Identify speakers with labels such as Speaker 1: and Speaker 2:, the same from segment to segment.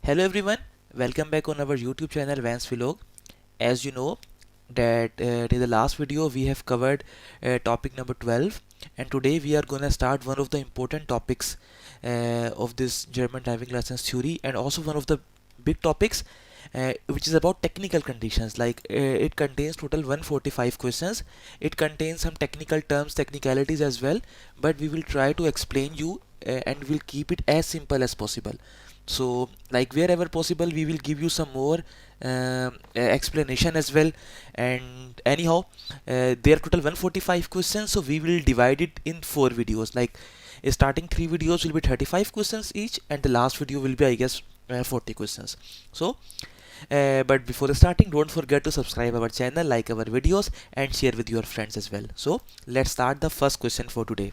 Speaker 1: Hello everyone, welcome back on our YouTube channel Wains Vlog. As you know that in the last video we have covered topic number 12, and today we are gonna start one of the important topics of this German driving license theory, and also one of the big topics which is about technical conditions. It contains total 145 questions. It contains some technical terms, technicalities as well, but we will try to explain you and we'll keep it as simple as possible. So like wherever possible we will give you some more explanation as well. And anyhow, there are total 145 questions, so we will divide it in 4 videos. Starting 3 videos will be 35 questions each, and the last video will be, I guess, 40 questions. So but before the starting, don't forget to subscribe our channel, like our videos, and share with your friends as well. So let's start the first question for today.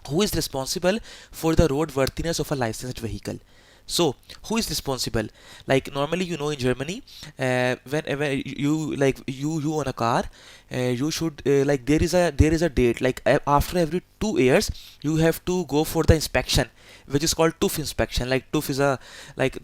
Speaker 1: Who is responsible for the roadworthiness of a licensed vehicle? So who is responsible? Like normally, you know, in Germany, whenever you own a car, you should like there is a date. After every 2 years, you have to go for the inspection, which is called TÜV inspection. Like TÜV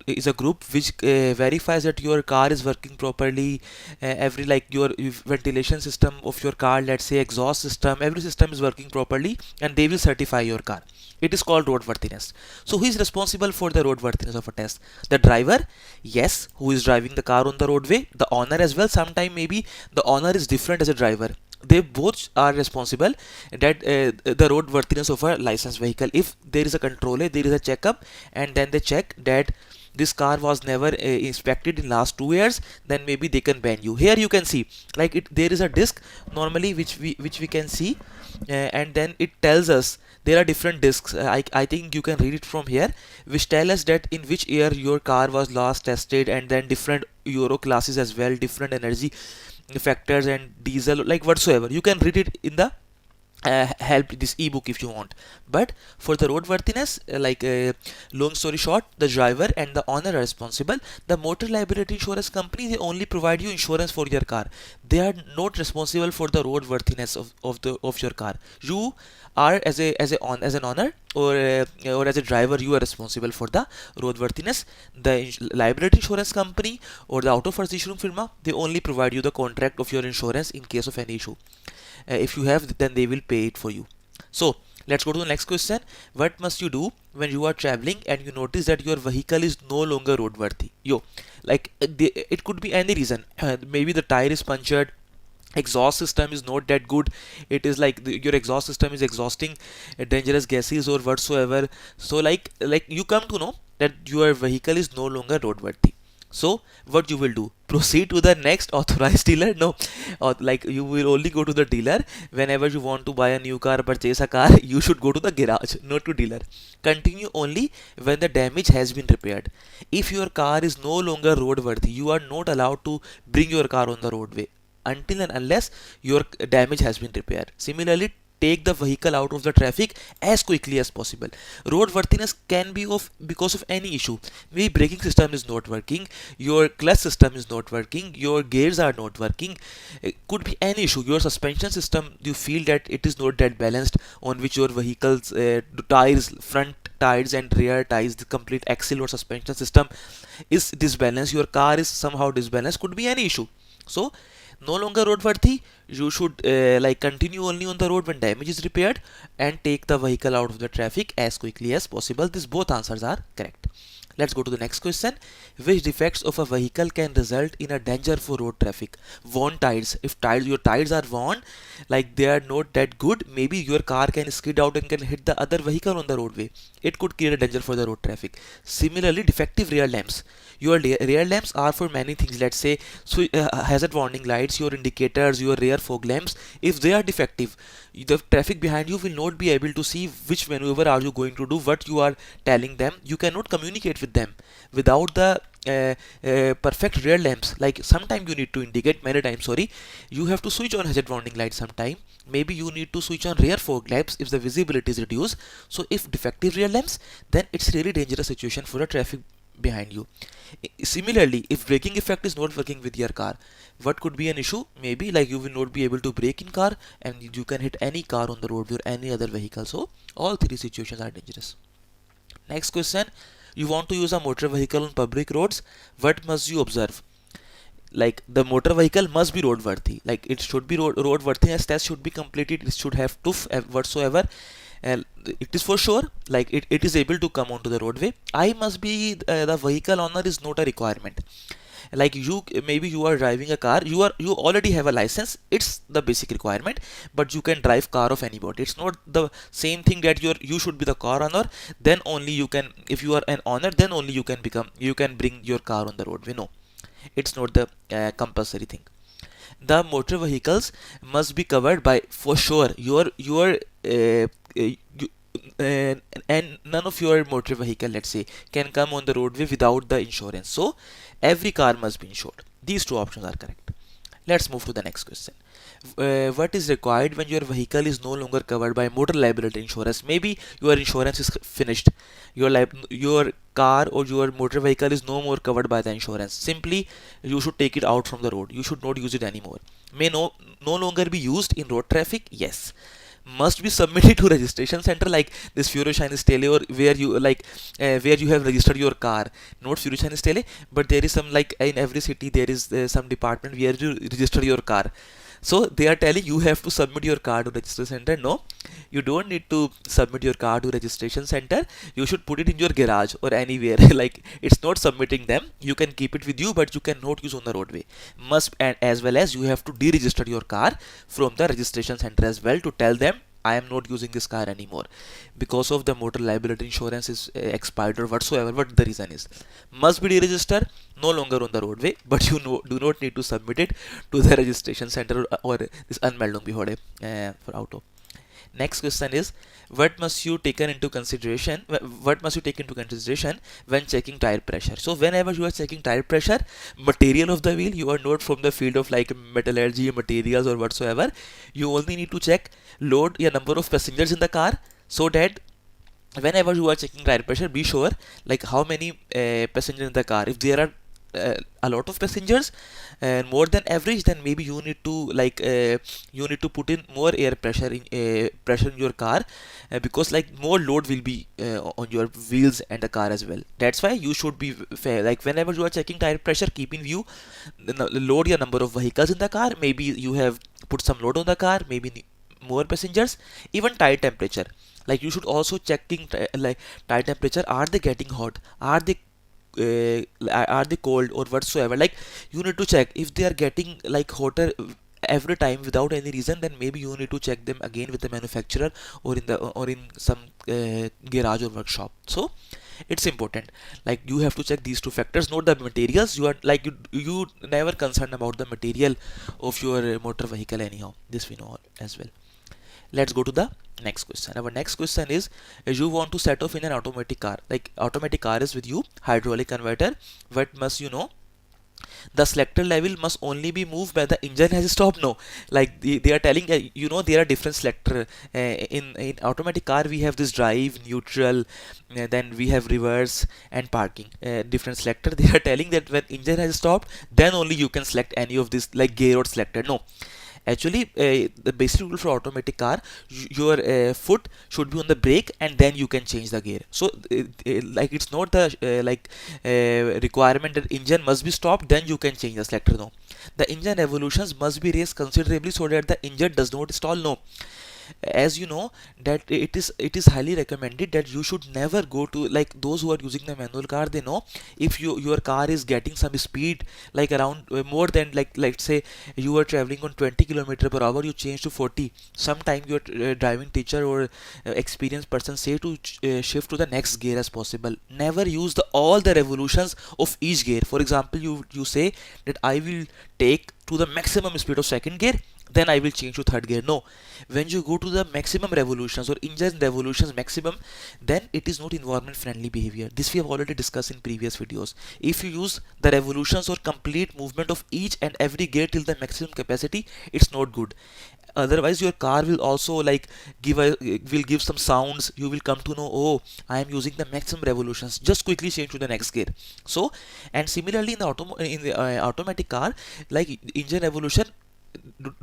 Speaker 1: is a group which verifies that your car is working properly. Every like your ventilation system of your car, let's say exhaust system, every system is working properly, and they will certify your car. It is called roadworthiness. So who is responsible for the roadworthiness of a test? The driver, yes, who is driving the car on the roadway. The owner as well. Sometime maybe the owner is different as a driver. They both are responsible that the roadworthiness of a licensed vehicle. If there is a controller, there is a checkup, and then they check that this car was never inspected in last 2 years, then maybe they can ban you. Here you can see there is a disc normally which we can see, and then it tells us there are different discs. I think you can read it from here, which tell us that in which year your car was last tested, and then different euro classes as well, different energy factors and diesel, like whatsoever. You can read it in the help this ebook if you want. But for the roadworthiness, long story short, the driver and the owner are responsible. The motor liability insurance company, they only provide you insurance for your car. They are not responsible for the roadworthiness of your car. You are as an owner, or as a driver, you are responsible for the roadworthiness. The liability insurance company or the Autoversicherung firma, they only provide you the contract of your insurance in case of any issue. If you have, then they will pay it for you. So let's go to the next question. What must you do when you are traveling and you notice that your vehicle is no longer roadworthy? It could be any reason. Maybe the tire is punctured, exhaust system is not that good. It is like your exhaust system is exhausting dangerous gases or whatsoever. So like you come to know that your vehicle is no longer roadworthy. So what you will do? Proceed to the next authorized dealer? No, or like you will only go to the dealer whenever you want to buy a new car, purchase a car. You should go to the garage, not to dealer. Continue only when the damage has been repaired. If your car is no longer roadworthy, you are not allowed to bring your car on the roadway until and unless your damage has been repaired. Similarly, take the vehicle out of the traffic as quickly as possible. Roadworthiness can be because of any issue. Maybe braking system is not working, your clutch system is not working, your gears are not working. It could be any issue. Your suspension system, you feel that it is not that balanced, on which your vehicle's tires, front tires and rear tires, the complete axle or suspension system is disbalanced. Your car is somehow disbalanced. Could be any issue. So no longer roadworthy, you should continue only on the road when damage is repaired, and take the vehicle out of the traffic as quickly as possible. These both answers are correct. Let's go to the next question. Which defects of a vehicle can result in a danger for road traffic? Worn tires. If your tires are worn, like they are not that good, maybe your car can skid out and can hit the other vehicle on the roadway. It could create a danger for the road traffic. Similarly, defective rear lamps. Your rear lamps are for many things. Let's say hazard warning lights, your indicators, your rear fog lamps. If they are defective, the traffic behind you will not be able to see which maneuver are you going to do, what you are telling them. You cannot communicate with them without the perfect rear lamps. Like sometime you need to indicate, many times, sorry, you have to switch on hazard warning light sometime. Maybe you need to switch on rear fog lamps if the visibility is reduced. So if defective rear lamps, then it's really dangerous situation for a traffic behind you. Similarly, if braking effect is not working with your car, what could be an issue? Maybe like you will not be able to brake in car and you can hit any car on the road or any other vehicle. So all three situations are dangerous. Next question, you want to use a motor vehicle on public roads, what must you observe? Like the motor vehicle must be roadworthy, like it should be roadworthiness test should be completed, it should have TÜV whatsoever, and it is for sure, like it is able to come onto the roadway. I must be the vehicle owner is not a requirement. Like you, maybe you are driving a car, you already have a license, it's the basic requirement, but you can drive car of anybody. It's not the same thing that you should be the car owner, then only you can, if you are an owner, then only you can bring your car on the roadway. No, it's not the compulsory thing. The motor vehicles must be covered by, for sure, your you, and none of your motor vehicle, let's say, can come on the roadway without the insurance. So every car must be insured. These two options are correct. Let's move to the next question. What is required when your vehicle is no longer covered by motor liability insurance? Maybe your insurance is finished, your car or your motor vehicle is no more covered by the insurance. Simply you should take it out from the road, you should not use it anymore. May no longer be used in road traffic, yes. Must be submitted to registration center, like this Furoshine is tele, or where you like where you have registered your car. Not Furoshine is tele, but there is some, like in every city there is some department where you register your car. So they are telling you have to submit your car to registration center. No, you don't need to submit your car to registration center. You should put it in your garage or anywhere. Like it's not submitting them. You can keep it with you, but you cannot use on the roadway. Must, and as well as you have to deregister your car from the registration center as well, to tell them I am not using this car anymore because of the motor liability insurance is expired or whatsoever. What the reason is, must be deregistered, no longer on the roadway, but you know, do not need to submit it to the registration center or this Anmeldung Behörde for auto. Next question is, what must you take into consideration? What must you take into consideration when checking tire pressure? So whenever you are checking tire pressure, material of the wheel, you are not from the field of like metallurgy, materials or whatsoever. You only need to check load, a number of passengers in the car, so that whenever you are checking tire pressure, be sure like how many passengers in the car. If there are a lot of passengers and more than average, then maybe you need to like you need to put in more air pressure in your car, because like more load will be on your wheels and the car as well. That's why you should be fair, like whenever you are checking tire pressure, keep in view the load, your number of vehicles in the car, maybe you have put some load on the car, maybe more passengers, even tire temperature. Like you should also checking like tire temperature, are they getting hot, are they cold or whatsoever. Like you need to check. If they are getting like hotter every time without any reason, then maybe you need to check them again with the manufacturer or in some garage or workshop. So it's important, like you have to check these two factors, not the materials. You are like you never concerned about the material of your motor vehicle anyhow. This we know as well. Let's go to the next question. Our next question is, you want to set off in an automatic car, like automatic car is with you, hydraulic converter. What must you know? The selector level must only be moved when the engine has stopped. No, like they are telling you know, there are different selector in automatic car. We have this drive, neutral, then we have reverse and parking, different selector. They are telling that when engine has stopped, then only you can select any of this, like gear or selector. No, actually the basic rule for automatic car, your foot should be on the brake and then you can change the gear. So like it's not the requirement that engine must be stopped then you can change the selector. No, the engine revolutions must be raised considerably so that the engine does not stall. No, as you know that it is highly recommended that you should never go to, like those who are using the manual car, they know if your car is getting some speed like around more than, like let's say you are traveling on 20 kilometer per hour, you change to 40. Sometime your driving teacher or experienced person say to shift to the next gear as possible. Never use all the revolutions of each gear. For example, you say that I will take to the maximum speed of second gear, then I will change to third gear. No, when you go to the maximum revolutions or engine revolutions maximum, then it is not environment friendly behavior. This we have already discussed in previous videos. If you use the revolutions or complete movement of each and every gear till the maximum capacity, it's not good. otherwise your car will also like will give some sounds. You will come to know, oh, I am using the maximum revolutions, just quickly change to the next gear. So, and similarly in the automatic car, like engine revolution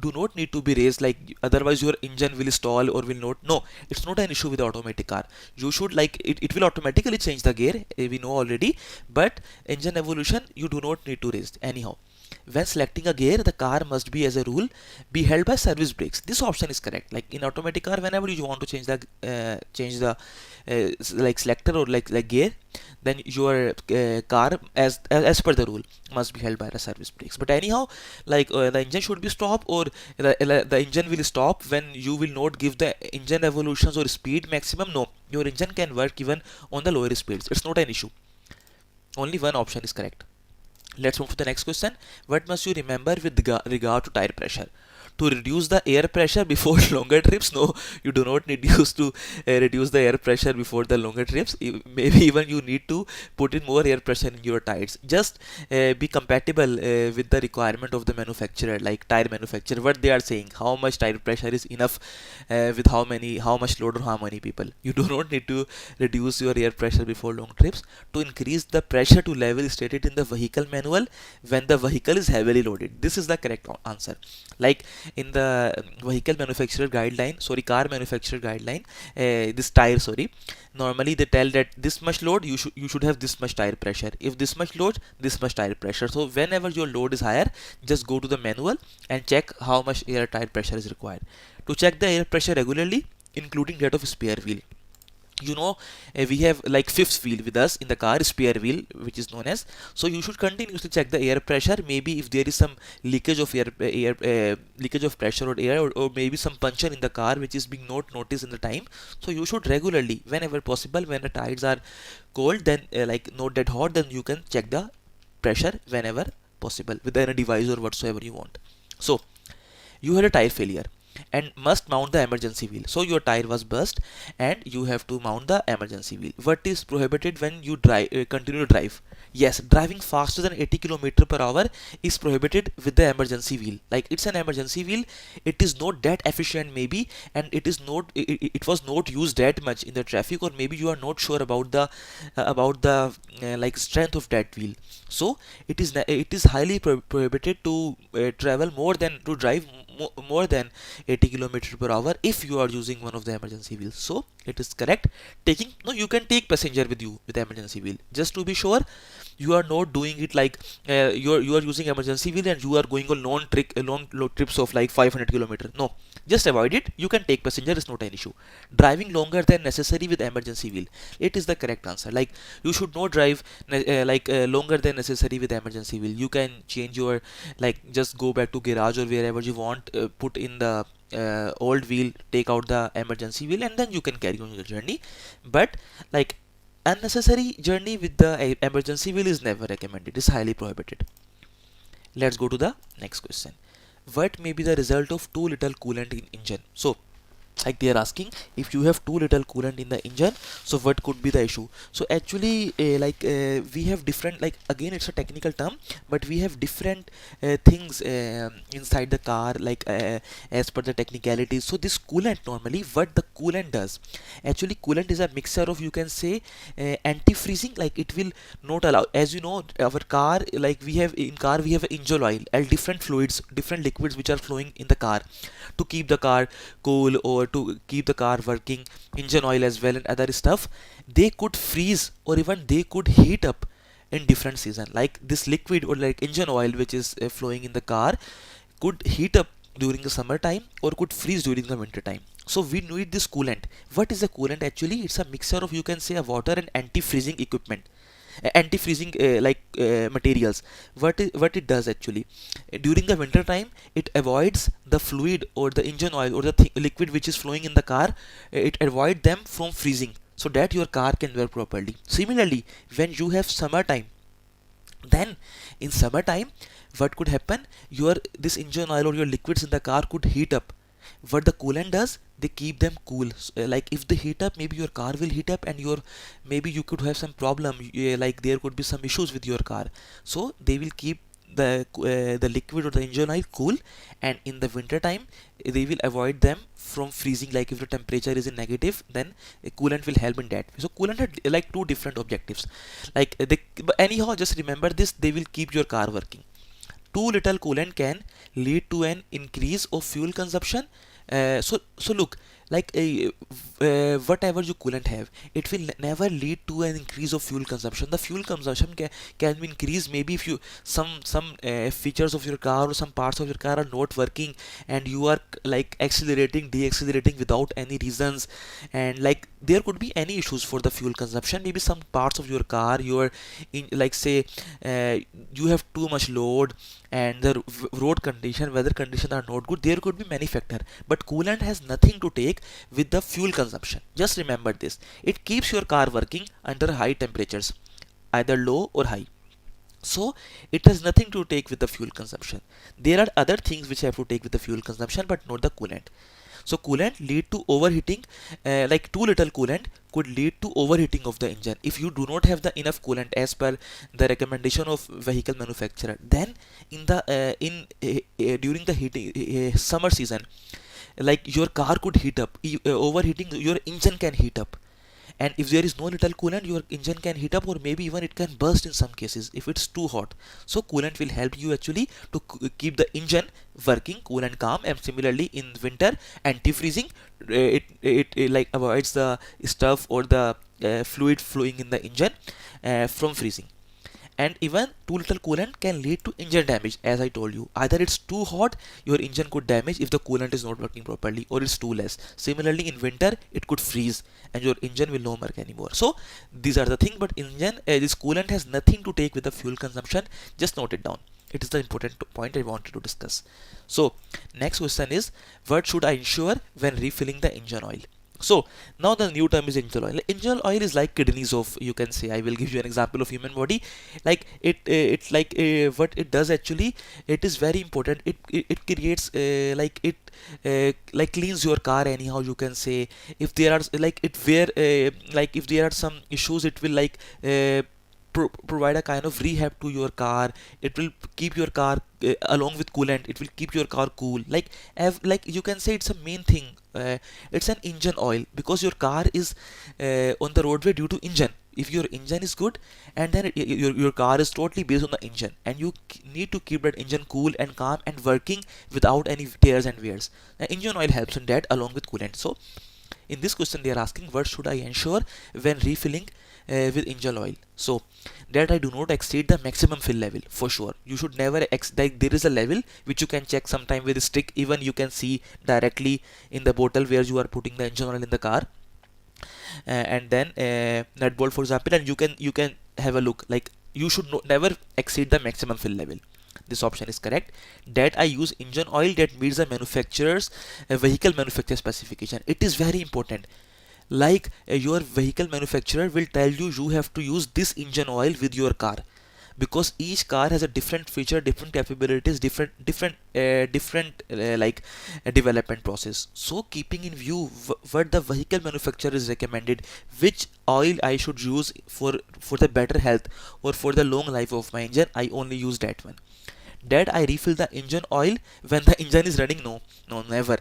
Speaker 1: do not need to be raised, like otherwise your engine will stall or will not. No, it's not an issue with the automatic car. You should like it will automatically change the gear, we know already, but engine evolution you do not need to raise anyhow. When selecting a gear, the car must be, as a rule, be held by service brakes. This option is correct. Like in automatic car, whenever you want to change the like selector or like gear, then your car as per the rule must be held by the service brakes. But anyhow, like the engine should be stopped, or the engine will stop when you will not give the engine revolutions or speed maximum. No, your engine can work even on the lower speeds. It's not an issue. Only one option is correct. Let's move to the next question. What must you remember with regard to tire pressure? To reduce the air pressure before longer trips? No, you do not need use to reduce the air pressure before the longer trips. Maybe even you need to put in more air pressure in your tires. Just be compatible with the requirement of the manufacturer, like tire manufacturer, what they are saying, how much tire pressure is enough with how much load or how many people. You do not need to reduce your air pressure before long trips. To increase the pressure to level stated in the vehicle manual when the vehicle is heavily loaded. This is the correct answer. Like in the vehicle manufacturer guideline, sorry, car manufacturer guideline, this tire, sorry, normally they tell that this much load you should have this much tire pressure. If this much load, this much tire pressure. So whenever your load is higher, just go to the manual and check how much air tire pressure is required. To check the air pressure regularly, including that of spare wheel. You know, we have like fifth wheel with us in the car, spare wheel, which is known as. So you should continuously check the air pressure. Maybe if there is some leakage of leakage of pressure or air, or maybe some puncture in the car which is being not noticed in the time. So you should regularly, whenever possible, when the tires are cold, then like not that hot, then you can check the pressure whenever possible with any device or whatsoever you want. So you had a tire failure and must mount the emergency wheel. So your tire was burst and you have to mount the emergency wheel. What is prohibited when you continue to drive? Yes, driving faster than 80 km per hour is prohibited with the emergency wheel. Like it's an emergency wheel, it is not that efficient maybe, and it was not used that much in the traffic, or maybe you are not sure about the like strength of that wheel. So it is highly prohibited to drive more than 80 km per hour if you are using one of the emergency wheels. So it is correct. You can take passenger with you with emergency wheel, just to be sure you are not doing it like you are using emergency wheel and you are going on long trips of like 500 km. No, just avoid it. You can take passenger, it's not an issue. Driving longer than necessary with emergency wheel, it is the correct answer. Like you should not drive longer than necessary with emergency wheel. You can change your, like just go back to garage or wherever you want, put in the old wheel, take out the emergency wheel, and then you can carry on your journey. But like unnecessary journey with the emergency wheel is never recommended. It is highly prohibited. Let's go to the next question. What may be the result of too little coolant in engine? So like they are asking, if you have too little coolant in the engine, so what could be the issue? So actually we have different, like again it's a technical term, but we have different things inside the car, like as per the technicalities. So this coolant, normally what the coolant does, actually coolant is a mixture of, you can say, anti-freezing. Like it will not allow, as you know, our car, like we have engine oil and different fluids, different liquids which are flowing in the car to keep the car cool or to keep the car working. Engine oil as well and other stuff, they could freeze or even they could heat up in different season. Like this liquid or like engine oil which is flowing in the car could heat up during the summer time or could freeze during the winter time. So we need this coolant. What is a coolant? Actually it's a mixture of, you can say, a water and anti-freezing equipment, anti-freezing materials. What it does actually, during the winter time, it avoids the fluid or the engine oil or the liquid which is flowing in the car, it avoids them from freezing, so that your car can work properly. Similarly, when you have summertime, then in summertime what could happen, this engine oil or your liquids in the car could heat up. What the coolant does, they keep them cool. Like if they heat up, maybe your car will heat up and maybe you could have some problem, like there could be some issues with your car. So they will keep the liquid or the engine oil cool, and in the winter time they will avoid them from freezing. Like if the temperature is in negative, then a coolant will help in that. So coolant had like two different objectives. Like but anyhow, just remember this, they will keep your car working. Too little coolant can lead to an increase of fuel consumption. So look, like whatever you coolant have, it will never lead to an increase of fuel consumption. The fuel consumption can be increased maybe if you some features of your car or some parts of your car are not working, and you are like accelerating, deaccelerating without any reasons, and like there could be any issues for the fuel consumption. Maybe some parts of your car, you are in, like say you have too much load, and the road condition, weather condition are not good. There could be many factors, but coolant has nothing to take with the fuel consumption. Just remember this, it keeps your car working under high temperatures, either low or high. So it has nothing to take with the fuel consumption. There are other things which have to take with the fuel consumption, but not the coolant. So coolant lead to overheating, like too little coolant could lead to overheating of the engine. If you do not have the enough coolant as per the recommendation of vehicle manufacturer, then in the during the heating summer season, like your car could heat up. Overheating, your engine can heat up, and if there is no little coolant, your engine can heat up, or maybe even it can burst in some cases if it's too hot. So coolant will help you actually to keep the engine working cool and calm. And similarly in winter, anti-freezing, it like avoids the stuff or the fluid flowing in the engine from freezing. And even too little coolant can lead to engine damage. As I told you, either it's too hot, your engine could damage if the coolant is not working properly, or it's too less. Similarly in winter, it could freeze and your engine will not work anymore. So these are the things, but engine this coolant has nothing to take with the fuel consumption. Just note it down, it is the important point I wanted to discuss. So next question is, what should I ensure when refilling the engine oil? So now the new term is engine oil. Engine oil is like kidneys of, you can say, I will give you an example of human body. Like it's like what it does actually, it is very important. It creates like cleans your car anyhow, you can say. If there are like it where like if there are some issues, it will like provide a kind of rehab to your car. It will keep your car along with coolant, it will keep your car cool. Like you can say it's a main thing. It's an engine oil, because your car is on the roadway due to engine. If your engine is good, and then your car is totally based on the engine, and you need to keep that engine cool and calm and working without any tears and wears. Engine oil helps in that along with coolant. So in this question they are asking, what should I ensure when refilling with engine oil? So that I do not exceed the maximum fill level. For sure you should never like there is a level which you can check sometime with a stick. Even you can see directly in the bottle where you are putting the engine oil in the car, and then nut bolt for example, and you can have a look. Like you should never exceed the maximum fill level. This option is correct. That I use engine oil that meets the manufacturer's vehicle manufacturer specification. It is very important. Like your vehicle manufacturer will tell you, you have to use this engine oil with your car, because each car has a different feature, different capabilities, different development process. So keeping in view what the vehicle manufacturer is recommended, which oil I should use for the better health or for the long life of my engine, I only use that one. That I refill the engine oil when the engine is running? No, never.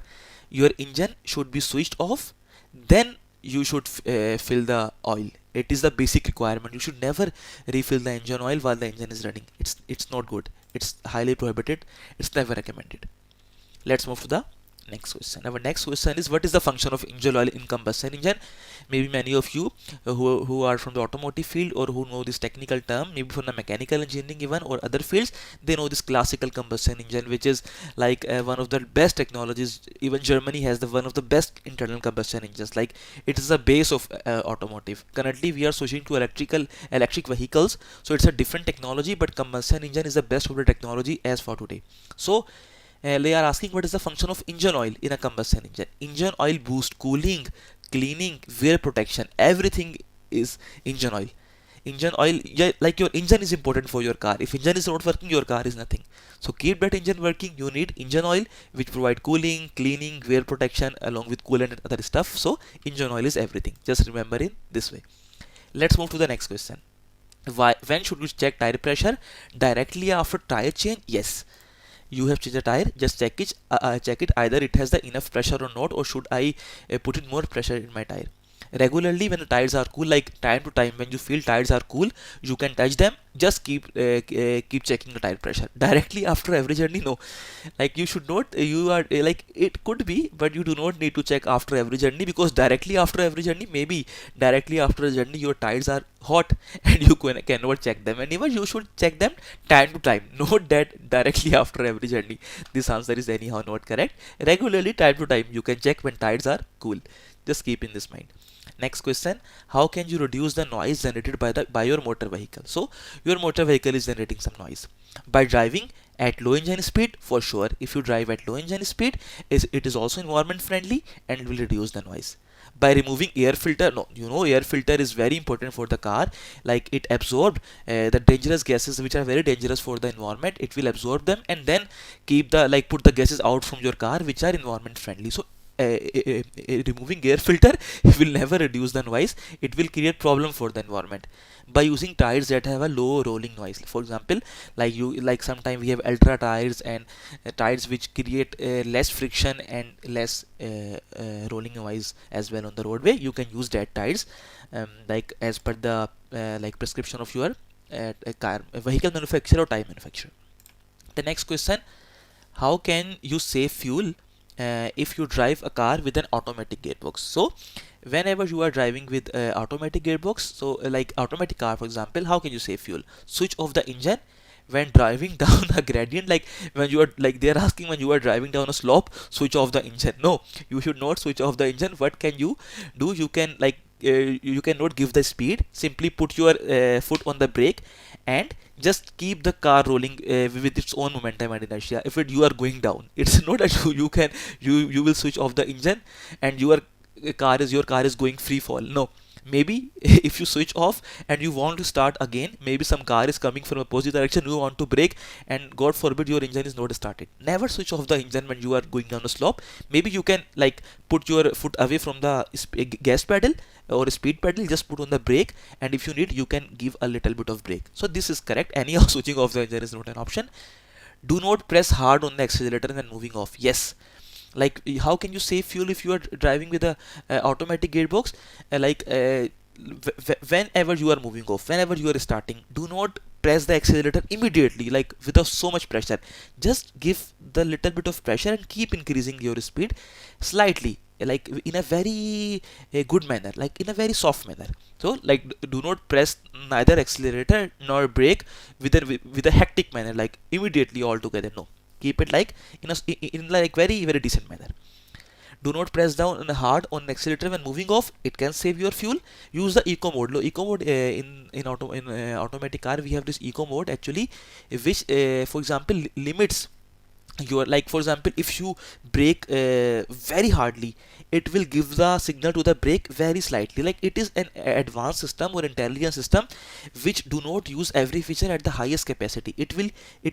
Speaker 1: Your engine should be switched off, then you should fill the oil. It is the basic requirement. You should never refill the engine oil while the engine is running. It's not good. It's highly prohibited. It's never recommended. Let's move to the next question. Our next question is, what is the function of engine oil in combustion engine? Maybe many of you who are from the automotive field, or who know this technical term, maybe from the mechanical engineering even, or other fields, they know this classical combustion engine, which is like one of the best technologies. Even Germany has one of the best internal combustion engines. Like it is the base of automotive. Currently we are switching to electric vehicles, so it's a different technology, but combustion engine is the best of the technology as for today. So they are asking, what is the function of engine oil in a combustion engine? Engine oil boosts cooling, cleaning, wear protection. Everything is engine oil. Engine oil, yeah, like your engine is important for your car. If engine is not working, your car is nothing. So keep that engine working. You need engine oil which provide cooling, cleaning, wear protection along with coolant and other stuff. So engine oil is everything. Just remember in this way. Let's move to the next question. Why? When should you check tire pressure? Directly after tire change? Yes. You have changed the tire, just check it either it has the enough pressure or not, or should I put in more pressure in my tire. Regularly when the tires are cool, like time to time when you feel tires are cool, you can touch them, just keep checking the tire pressure. Directly after every journey, no. Like you should not, you are like, it could be, but you do not need to check after every journey, because directly after every journey, maybe directly after a journey your tires are hot and you cannot check them, and even you should check them time to time, not that directly after every journey. This answer is anyhow not correct. Regularly, time to time, you can check when tires are cool. Just keep in this mind. Next question: how can you reduce the noise generated by your motor vehicle? So your motor vehicle is generating some noise by driving at low engine speed. For sure, if you drive at low engine speed, it is also environment friendly and it will reduce the noise. By removing air filter, no, you know, air filter is very important for the car. Like it absorbed the dangerous gases which are very dangerous for the environment. It will absorb them and then keep the, like, put the gases out from your car which are environment friendly. So removing air filter will never reduce the noise. It will create problem for the environment. By using tires that have a low rolling noise, for example, like sometimes we have ultra tires and tires which create less friction and less rolling noise as well on the roadway, you can use that tires, like as per the like prescription of your vehicle manufacturer or tire manufacturer. The next question: how can you save fuel if you drive a car with an automatic gearbox? So whenever you are driving with automatic gearbox, so like automatic car for example, how can you save fuel? Switch off the engine when driving down a gradient. Like when you are, like they are asking, when you are driving down a slope, switch off the engine. No, you should not switch off the engine. What can you do? You can, like, you cannot give the speed. Simply put your foot on the brake and just keep the car rolling with its own momentum and inertia. If you are going down, it's not that you will switch off the engine and your car is going free fall. No, maybe if you switch off and you want to start again, maybe some car is coming from opposite direction, you want to brake, and god forbid your engine is not started. Never switch off the engine when you are going down a slope. Maybe you can, like, put your foot away from the gas pedal or speed pedal, just put on the brake, and if you need, you can give a little bit of brake. So this is correct. Anyhow, switching off the engine is not an option. Do not press hard on the accelerator when moving off. Yes, like how can you save fuel if you are driving with a automatic gearbox? Whenever you are moving off, whenever you are starting, do not press the accelerator immediately, like without so much pressure. Just give the little bit of pressure and keep increasing your speed slightly, like in a very good manner, like in a very soft manner. So like do not press neither accelerator nor brake with a hectic manner, like immediately all together. No, keep it like in like very very decent manner. Do not press down hard on accelerator when moving off. It can save your fuel. Use the eco mode. Eco mode in automatic car, we have this eco mode actually, which for example limits your, like for example, if you brake very hardly, it will give the signal to the brake very slightly. Like it is an advanced system or intelligent system which do not use every feature at the highest capacity. It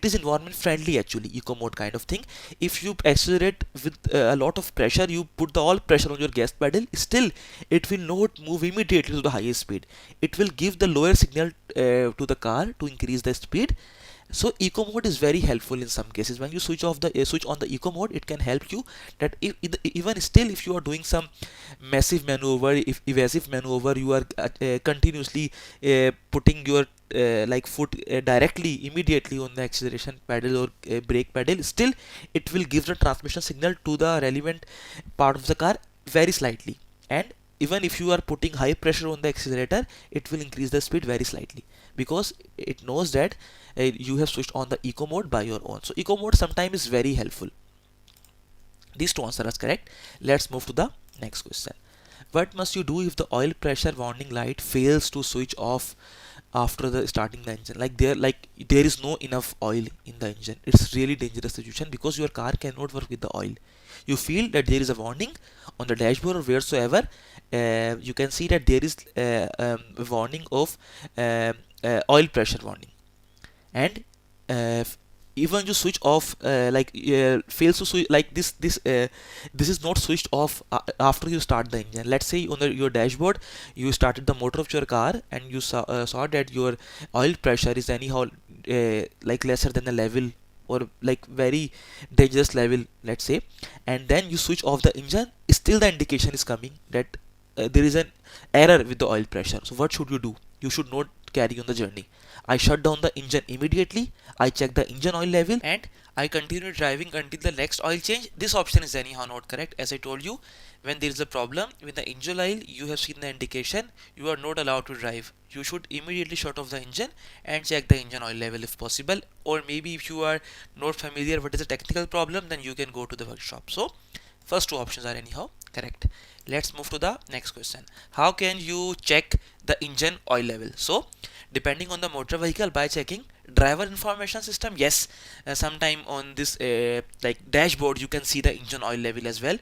Speaker 1: is environment friendly actually, eco mode kind of thing. If you accelerate with a lot of pressure, you put the all pressure on your gas pedal, still it will not move immediately to the highest speed. It will give the lower signal to the car to increase the speed. So eco mode is very helpful in some cases. When you switch on the eco mode, it can help you that even still if you are doing some massive maneuver, if evasive maneuver, you are continuously putting your like foot directly immediately on the acceleration pedal or brake pedal, still it will give the transmission signal to the relevant part of the car very slightly. And even if you are putting high pressure on the accelerator, it will increase the speed very slightly, because it knows that you have switched on the eco mode by your own. So eco mode sometimes is very helpful. These two answers are correct. Let's move to the next question. What must you do if the oil pressure warning light fails to switch off after the starting the engine? There is no enough oil in the engine. It's really dangerous situation, because your car cannot work with the oil. You feel that there is a warning on the dashboard or wheresoever. You can see that there is a warning of oil pressure warning, and even you switch off fails to switch, like this is not switched off after you start the engine. Let's say on your dashboard you started the motor of your car and you saw that your oil pressure is anyhow like lesser than the level, or like very dangerous level, let's say, and then you switch off the engine, still the indication is coming that there is an error with the oil pressure. So what should you do? You should not carry on the journey. I shut down the engine immediately, I check the engine oil level, and I continue driving until the next oil change. This option is anyhow not correct. As I told you, when there is a problem with the engine oil, you have seen the indication, you are not allowed to drive. You should immediately shut off the engine and check the engine oil level if possible, or maybe if you are not familiar what is a technical problem, then you can go to the workshop. So first two options are anyhow correct. Let's move to the next question. How can you check the engine oil level? So depending on the motor vehicle, by checking driver information system, yes, sometime on this like dashboard you can see the engine oil level as well.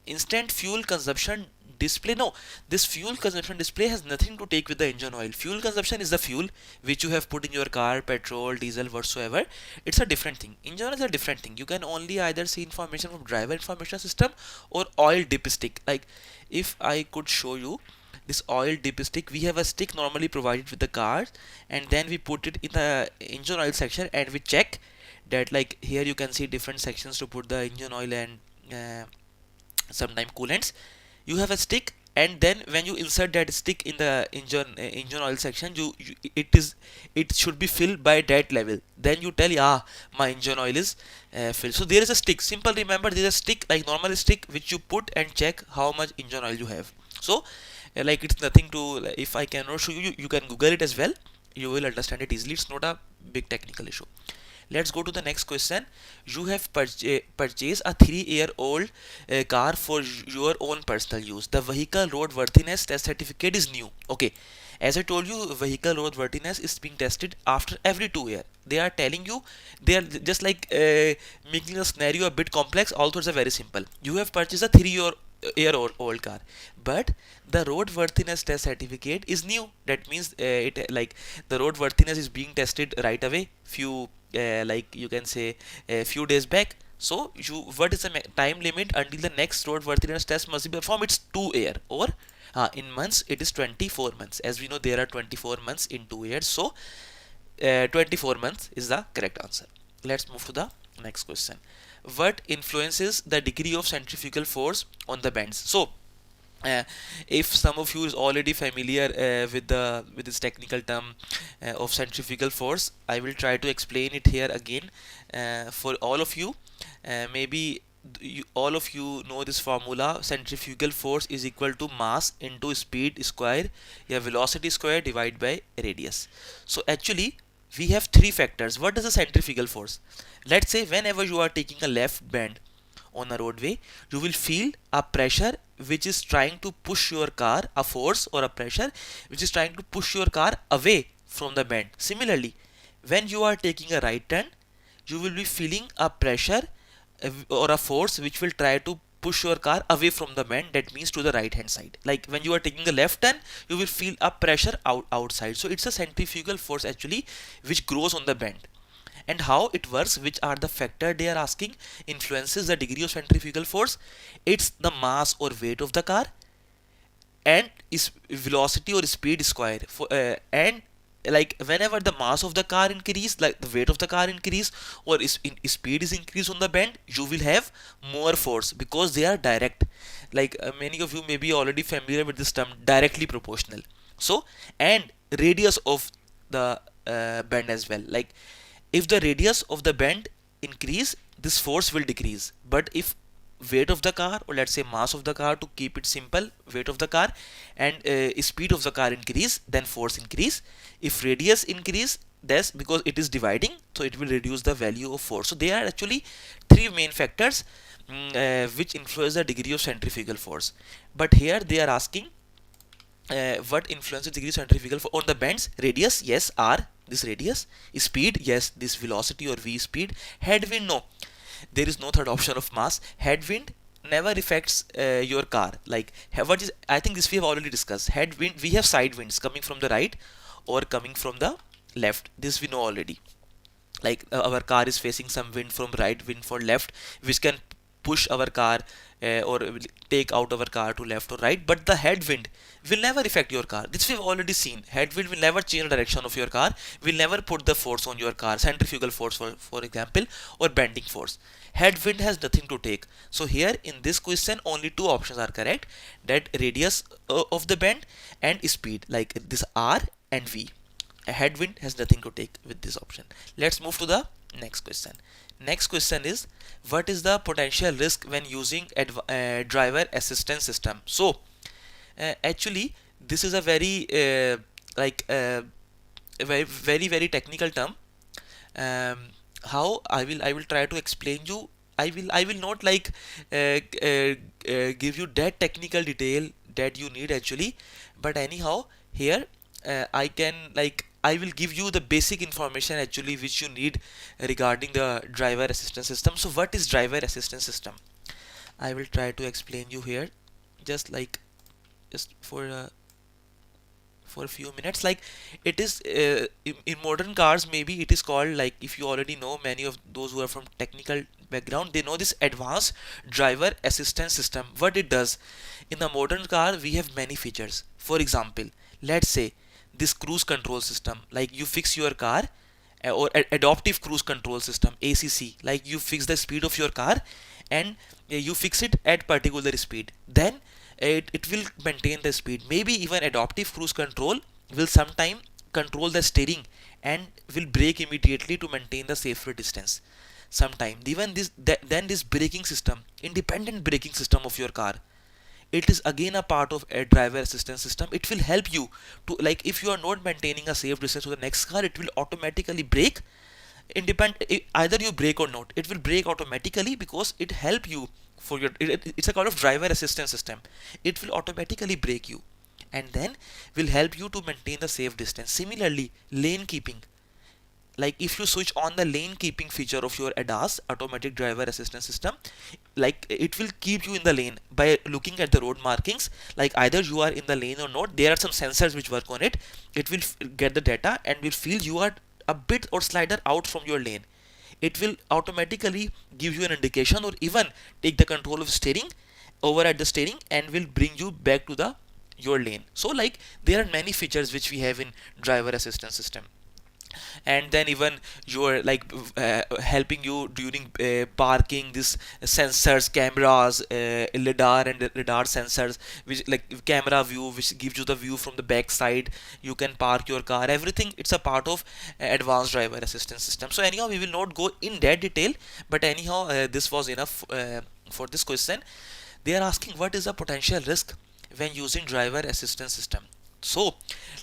Speaker 1: Instant fuel consumption display, no, this fuel consumption display has nothing to take with the engine oil. Fuel consumption is the fuel which you have put in your car, petrol, diesel, whatsoever. It's a different thing. Engine oil is a different thing. You can only either see information from driver information system or oil dipstick. Like if I could show you this oil dipstick, we have a stick normally provided with the car, and then we put it in the engine oil section and we check that, like here you can see different sections to put the engine oil and sometime coolants. You have a stick, and then when you insert that stick in the engine oil section, it should be filled by that level. Then you tell, yeah, my engine oil is filled. So there is a stick, simple, remember there is a stick like normal stick which you put and check how much engine oil you have. So like it's nothing to, if I cannot show you, you can google it as well, you will understand it easily. It's not a big technical issue. Let's go to the next question. You have purchased a 3-year-old car for your own personal use. The vehicle roadworthiness test certificate is new. Okay, as I told you, vehicle roadworthiness is being tested after every 2 years. They are telling you, they are just like making the scenario a bit complex, although it's a very simple. You have purchased a 3-year old car, but the roadworthiness test certificate is new. That means it like the roadworthiness is being tested right away, few like you can say a few days back. So what is the time limit until the next roadworthiness test must be performed? It's 2 year, or in months it is 24 months. As we know, there are 24 months in 2 years, so 24 months is the correct answer. Let's move to the next question. What influences the degree of centrifugal force on the bends? So if some of you is already familiar with this technical term of centrifugal force, I will try to explain it here again for all of you. Maybe all of you know this formula: centrifugal force is equal to mass into speed square, yeah, velocity square divided by radius. So actually we have three factors. What is the centrifugal force? Let's say whenever you are taking a left bend on a roadway, you will feel a pressure which is trying to push your car, a force or a pressure which is trying to push your car away from the bend. Similarly, when you are taking a right turn, you will be feeling a pressure or a force which will try to push your car away from the bend, that means to the right hand side. Like when you are taking a left turn, you will feel a pressure outside. So it's a centrifugal force actually which grows on the bend. And how it works, which are the factor they are asking influences the degree of centrifugal force? It's the mass or weight of the car and is velocity or speed square and like whenever the mass of the car increase, like the weight of the car increase, or speed is increased on the bend, you will have more force because they are direct. Like many of you may be already familiar with this term, directly proportional. So and radius of the bend as well. Like if the radius of the bend increase, this force will decrease. But if weight of the car, or let's say mass of the car, to keep it simple, weight of the car and speed of the car increase, then force increase. If radius increase, that's because it is dividing, so it will reduce the value of force. So there are actually three main factors which influence the degree of centrifugal force. But here they are asking what influences degree of centrifugal force on the bends? Radius, yes, r, this radius. Speed, yes, this velocity or v speed. Headwind, no, there is no third option of mass. Headwind never affects your car. Like what is, I think this we have already discussed. Headwind, we have side winds coming from the right or coming from the left, this we know already. like our car is facing some wind from right, wind for left, which can push our car or will take out our car to left or right, but the headwind will never affect your car. This we've already seen. Headwind will never change the direction of your car, will never put the force on your car, centrifugal force for example, or bending force. Headwind has nothing to take. So here in this question only two options are correct, that radius of the bend and speed, like this R and V. A headwind has nothing to take with this option. Let's move to the next question. Next question is, what is the potential risk when using driver assistance system? So actually this is a very like a very technical term. um, how I will try to explain you. I will not like give you that technical detail that you need actually, but anyhow here I will give you the basic information actually which you need regarding the driver assistance system. So what is driver assistance system? I will try to explain you here, just like just for a few minutes. Like it is in modern cars, maybe it is called, like if you already know, many of those who are from technical background, they know this advanced driver assistance system. What it does, in the modern car we have many features. For example, let's say this cruise control system, like you fix your car, or adaptive cruise control system, ACC, like you fix the speed of your car and you fix it at particular speed, then it will maintain the speed. Maybe even adaptive cruise control will sometime control the steering and will brake immediately to maintain the safer distance. Sometime even then this braking system, independent braking system of your car, it is again a part of a driver assistance system. It will help you to, like if you are not maintaining a safe distance to the next car, it will automatically brake. Either you brake or not, it will brake automatically, because it help you for your it's a kind of driver assistance system. It will automatically brake you and then will help you to maintain the safe distance. Similarly, lane keeping, like if you switch on the lane keeping feature of your ADAS, automatic driver assistance system, like it will keep you in the lane by looking at the road markings, like either you are in the lane or not. There are some sensors which work on it. It will get the data and will feel you are a bit or slider out from your lane. It will automatically give you an indication, or even take the control of steering over at the steering and will bring you back to the your lane. So like there are many features which we have in driver assistance system. And then even you're like helping you during parking, this sensors, cameras, lidar and radar sensors, which like camera view, which gives you the view from the back side. You can park your car, everything. It's a part of advanced driver assistance system. So anyhow, we will not go in that detail, but anyhow this was enough for this question. They are asking, what is the potential risk when using driver assistance system? So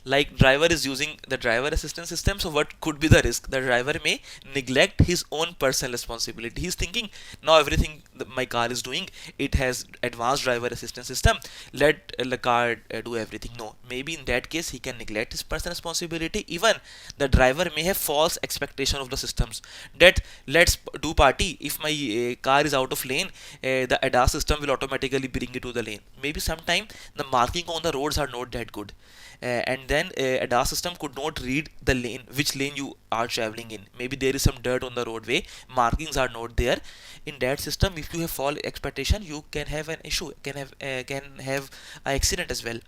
Speaker 1: like driver is using the driver assistance system, so what could be the risk? The driver may neglect his own personal responsibility. He's thinking, now everything my car is doing, it has advanced driver assistance system, let the car do everything. No, maybe in that case he can neglect his personal responsibility. Even the driver may have false expectation of the systems, that let's do party, if my car is out of lane, the ADAS system will automatically bring it to the lane. Maybe sometime the marking on the roads are not that good, and then a DAS system could not read the lane, which lane you are traveling in. Maybe there is some dirt on the roadway, markings are not there. In that system, if you have false expectation, you can have an issue, can have an accident as well.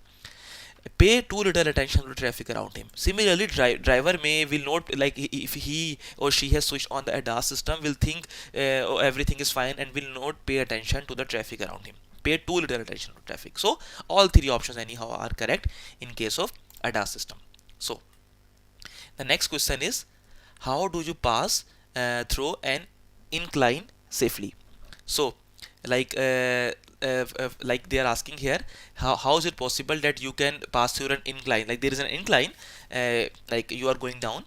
Speaker 1: Pay too little attention to traffic around him. Similarly, driver will not, like if he or she has switched on the ADAS system, will think oh, everything is fine, and will not pay attention to the traffic around him. Pay too little attention to traffic. So all three options anyhow are correct in case of ADAS system. So the next question is, how do you pass through an incline safely? So like they are asking here, how is it possible that you can pass through an incline? Like there is an incline, like you are going down,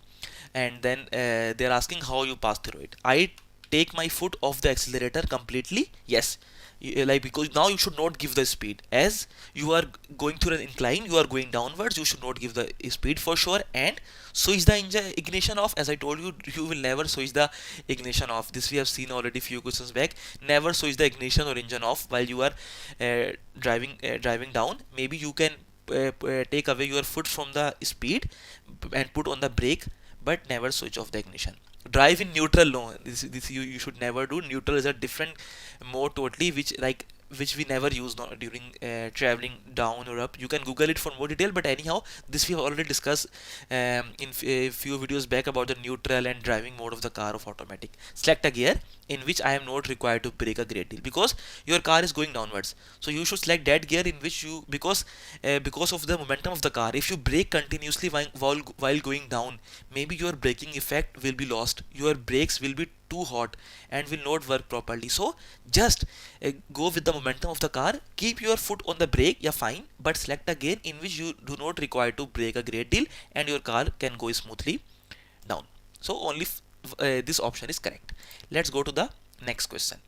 Speaker 1: and then they are asking how you pass through it. I take my foot off the accelerator completely. Yes, like because now you should not give the speed, as you are going through an incline, you are going downwards, you should not give the speed for sure, and switch the engine ignition off. As I told you, you will never switch the ignition off. This we have seen already few questions back. Never switch the ignition or engine off while you are driving down. Maybe you can take away your foot from the speed and put on the brake, but never switch off the ignition. drive in neutral. No, this you should never do. Neutral is a different mode totally, which we never use during traveling down or up. You can Google it for more detail, but anyhow, this we have already discussed in a few videos back about the neutral and driving mode of the car of automatic. Select a gear in which I am not required to brake a great deal because your car is going downwards. So you should select that gear in which you, because of the momentum of the car, if you brake continuously while going down, maybe your braking effect will be lost. Your brakes will be too hot and will not work properly. So just go with the momentum of the car. Keep your foot on the brake, yeah, fine, but select a gear in which you do not require to brake a great deal and your car can go smoothly down. So only this option is correct. Let's go to the next question.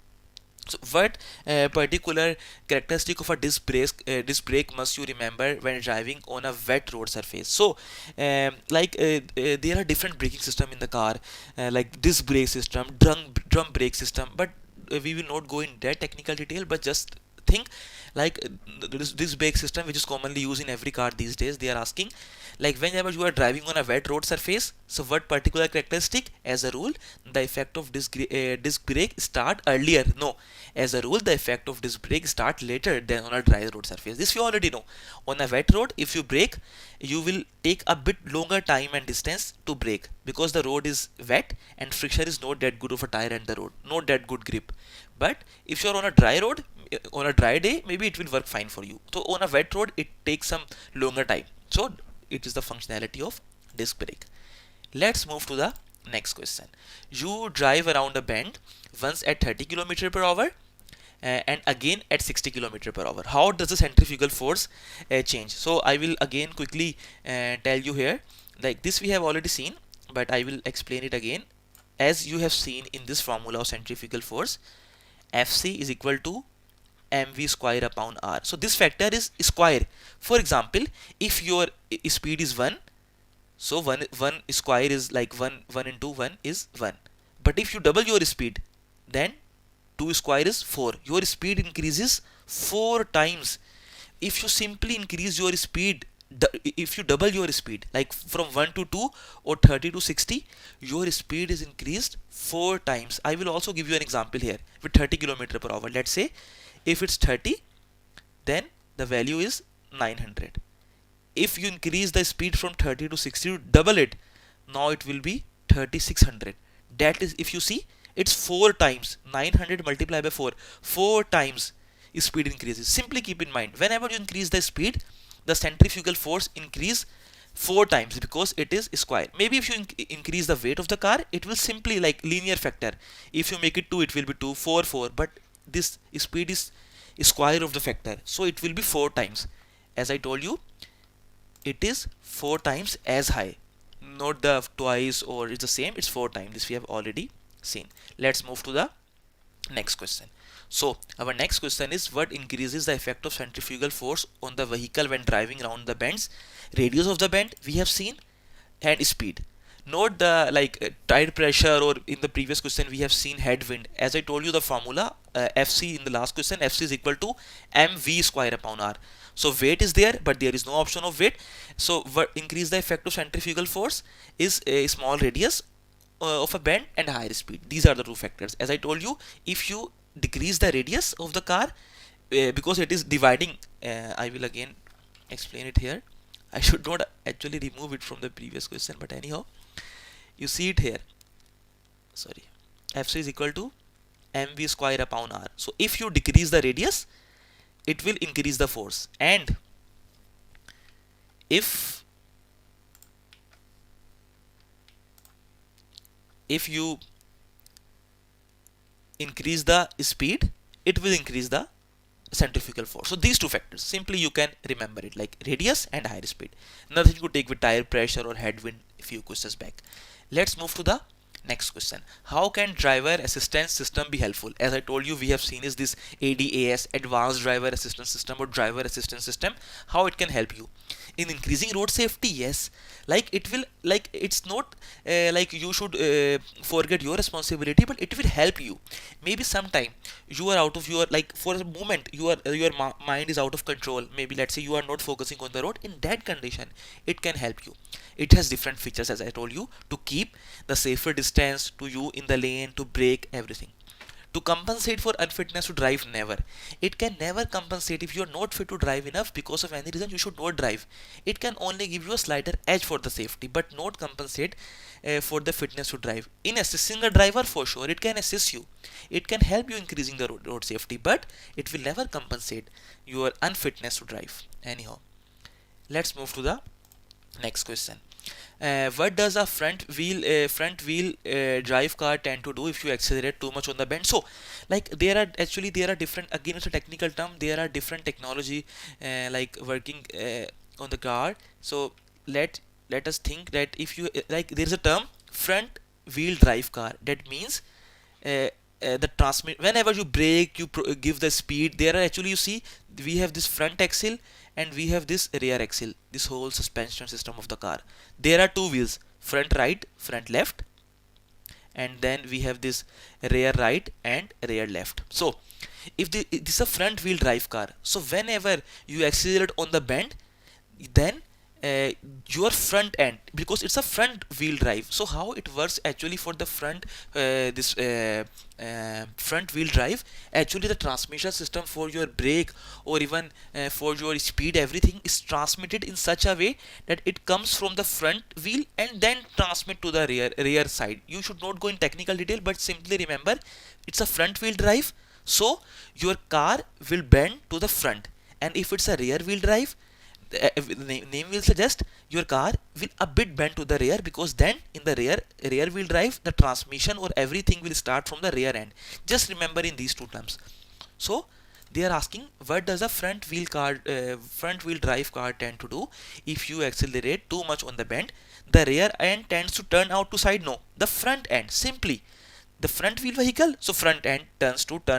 Speaker 1: So what particular characteristic of a disc brake must you remember when driving on a wet road surface? So there are different braking system in the car, like disc brake system, drum brake system, but we will not go in that technical detail, but just think like this brake system which is commonly used in every car these days. They are asking like whenever you are driving on a wet road surface, so what particular characteristic? As a rule, the effect of disc brake start earlier. No, as a rule, the effect of disc brake start later than on a dry road surface. This you already know. On a wet road, if you brake, you will take a bit longer time and distance to brake because the road is wet and friction is not that good of a tire and the road, not that good grip. But if you are on a dry road, on a dry day, maybe it will work fine for you. So on a wet road, it takes some longer time. So it is the functionality of disc brake. Let's move to the next question. You drive around a bend once at 30 km per hour and again at 60 km per hour. How does the centrifugal force change? So I will again quickly tell you here. Like this we have already seen, but I will explain it again. As you have seen in this formula of centrifugal force, Fc is equal to mv square upon r. So this factor is square. For example, if your speed is 1, so 1 square is like 1 into 1 is 1. But if you double your speed, then 2 square is 4. Your speed increases 4 times. If you simply increase your speed, if you double your speed, like from 1 to 2 or 30 to 60, your speed is increased 4 times. I will also give you an example here with 30 km per hour. Let's say if it's 30, then the value is 900. If you increase the speed from 30 to 60, you double it, now it will be 3600. That is, if you see, it's 4 times. 900 multiplied by 4 times speed increases. Simply keep in mind, whenever you increase the speed, the centrifugal force increase 4 times because it is square. Maybe if you increase the weight of the car, it will simply like linear factor. If you make it 2, it will be 2, 4, 4, but this speed is square of the factor, so it will be 4 times. As I told you, it is 4 times as high, not the twice or it's the same, it's 4 times. This we have already seen. Let's move to the next question. So our next question is, what increases the effect of centrifugal force on the vehicle when driving around the bends? Radius of the bend we have seen, and speed. Note the tire pressure, or in the previous question we have seen headwind. As I told you the formula, Fc in the last question, Fc is equal to mv square upon r. So weight is there, but there is no option of weight. So what increase the effect of centrifugal force is a small radius of a bend and higher speed. These are the two factors. As I told you, if you decrease the radius of the car, because it is dividing, I will again explain it here. I should not actually remove it from the previous question, but anyhow, you see it here. Sorry, Fc is equal to mv square upon r. So if you decrease the radius, it will increase the force, and if you increase the speed, it will increase the centrifugal force. So these two factors, simply you can remember it, like radius and higher speed. Nothing to take with tire pressure or headwind a few questions back. Let's move to the next question. How can driver assistance system be helpful? As I told you, we have seen is this ADAS, advanced driver assistance system or driver assistance system, how it can help you. In increasing road safety, yes, like it will, like it's not like you should forget your responsibility, but it will help you. Maybe sometime you are out of your, like for a moment you are mind is out of control, maybe let's say you are not focusing on the road. In that condition it can help you. It has different features, as I told you, to keep the safer distance to you in the lane, to brake everything. To compensate for unfitness to drive, never. It can never compensate. If you are not fit to drive enough because of any reason, you should not drive. It can only give you a slighter edge for the safety, but not compensate for the fitness to drive. In assisting a driver, for sure it can assist you, it can help you increasing the road safety, but it will never compensate your unfitness to drive. Anyhow, let's move to the next question. What does a front wheel drive car tend to do if you accelerate too much on the bend? So, like there are different, again it's a technical term. There are different technology like working on the car. So let us think that if you like, there is a term front wheel drive car. That means the transmit, whenever you brake, you give the speed. There are actually, you see, we have this front axle and we have this rear axle, this whole suspension system of the car. There are two wheels, front right, front left, and then we have this rear right and rear left. So if this is a front wheel drive car, so whenever you accelerate on the bend, then your front end, because it's a front wheel drive, so how it works actually for the front wheel drive, actually the transmission system for your brake or even for your speed, everything is transmitted in such a way that it comes from the front wheel and then transmit to the rear side. You should not go in technical detail, but simply remember it's a front wheel drive, so your car will bend to the front. And if it's a rear wheel drive, the name will suggest your car will a bit bend to the rear, because then in the rear wheel drive, the transmission or everything will start from the rear end. Just remember in these two terms. So they are asking, what does a front wheel drive car tend to do if you accelerate too much on the bend? The rear end tends to turn out to side. No, the front end, simply the front wheel vehicle, so front end turn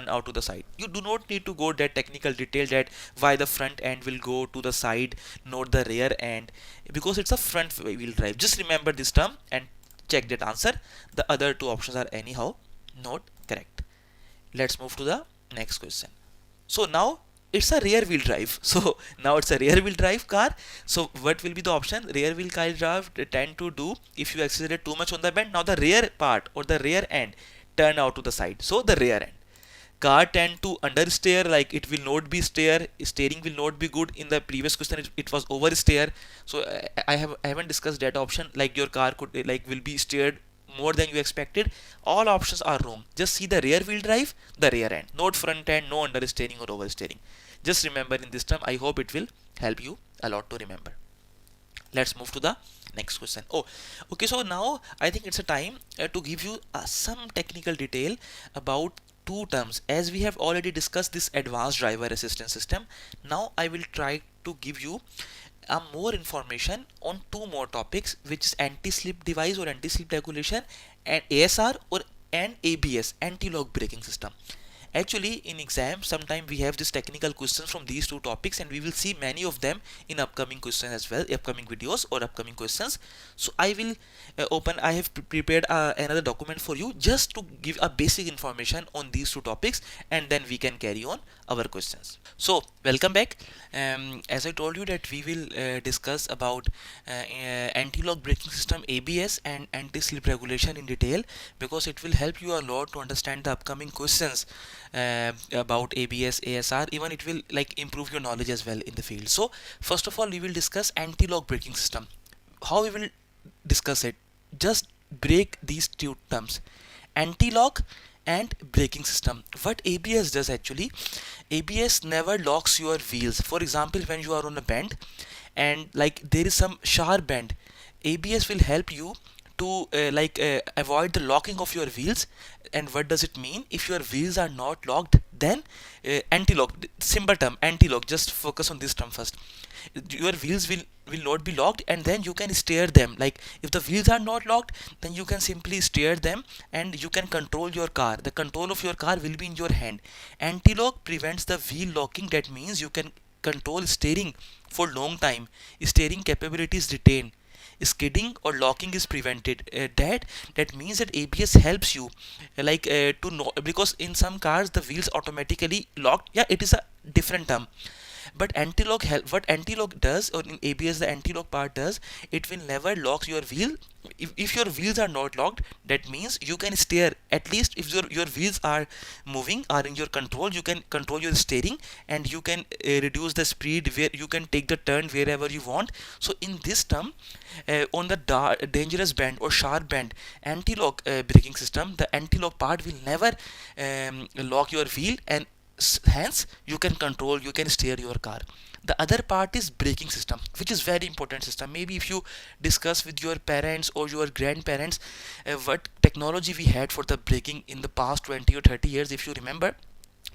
Speaker 1: out to the side. You do not need to go that technical detail that why the front end will go to the side, not the rear end, because it's a front wheel drive. Just remember this term and check that answer. The other two options are anyhow not correct. Let's move to the next question. So now it's a rear wheel drive. So now it's a rear wheel drive car. So what will be the option? Rear wheel car drive tend to do if you accelerate too much on the bend. Now the rear part or the rear end turn out to the side. So the rear end. Car tend to understeer, like it will not be steering will not be good. In the previous question it was oversteer. So I haven't discussed that option, like your car could will be steered more than you expected. All options are wrong. Just see the rear wheel drive, the rear end, not front end, no understeering or oversteering. Just remember in this term. I hope it will help you a lot to remember. Let's move to the next question. Oh, okay, so now I think it's a time to give you some technical detail about two terms. As we have already discussed this advanced driver assistance system, now I will try to give you more information on two more topics, which is anti-slip device or anti-slip regulation, and ASR and ABS, anti-lock braking system. Actually in exam sometimes we have this technical questions from these two topics, and we will see many of them in upcoming questions as well, upcoming videos or upcoming questions. So I will I have prepared another document for you just to give a basic information on these two topics, and then we can carry on our questions. So welcome back. As I told you that we will discuss about anti-lock braking system, ABS, and anti-slip regulation in detail, because it will help you a lot to understand the upcoming questions about ABS, ASR. Even it will improve your knowledge as well in the field. So first of all we will discuss anti-lock braking system. How we will discuss it? Just break these two terms, anti-lock and braking system. What ABS does actually, ABS never locks your wheels. For example, when you are on a bend and there is some sharp bend, ABS will help you to avoid the locking of your wheels. And what does it mean? If your wheels are not locked, then anti-lock, simple term, anti-lock, just focus on this term first. Your wheels will not be locked, and then you can steer them. Like if the wheels are not locked, then you can simply steer them and you can control your car. The control of your car will be in your hand. Anti-lock prevents the wheel locking. That means you can control steering for long time, steering capability is retained, skidding or locking is prevented. That means that ABS helps you to know, because in some cars the wheels automatically locked. Yeah, it is a different term, but anti-lock help. What anti-lock does, or in ABS the anti-lock part does, it will never lock your wheel. If your wheels are not locked, that means you can steer. At least if your wheels are moving, are in your control, you can control your steering, and you can reduce the speed, where you can take the turn wherever you want. So in this term, on the dangerous bend or sharp bend, anti-lock braking system, the anti-lock part will never lock your wheel, and hence you can control, you can steer your car. The other part is braking system, which is very important system. Maybe if you discuss with your parents or your grandparents what technology we had for the braking in the past 20 or 30 years. If you remember,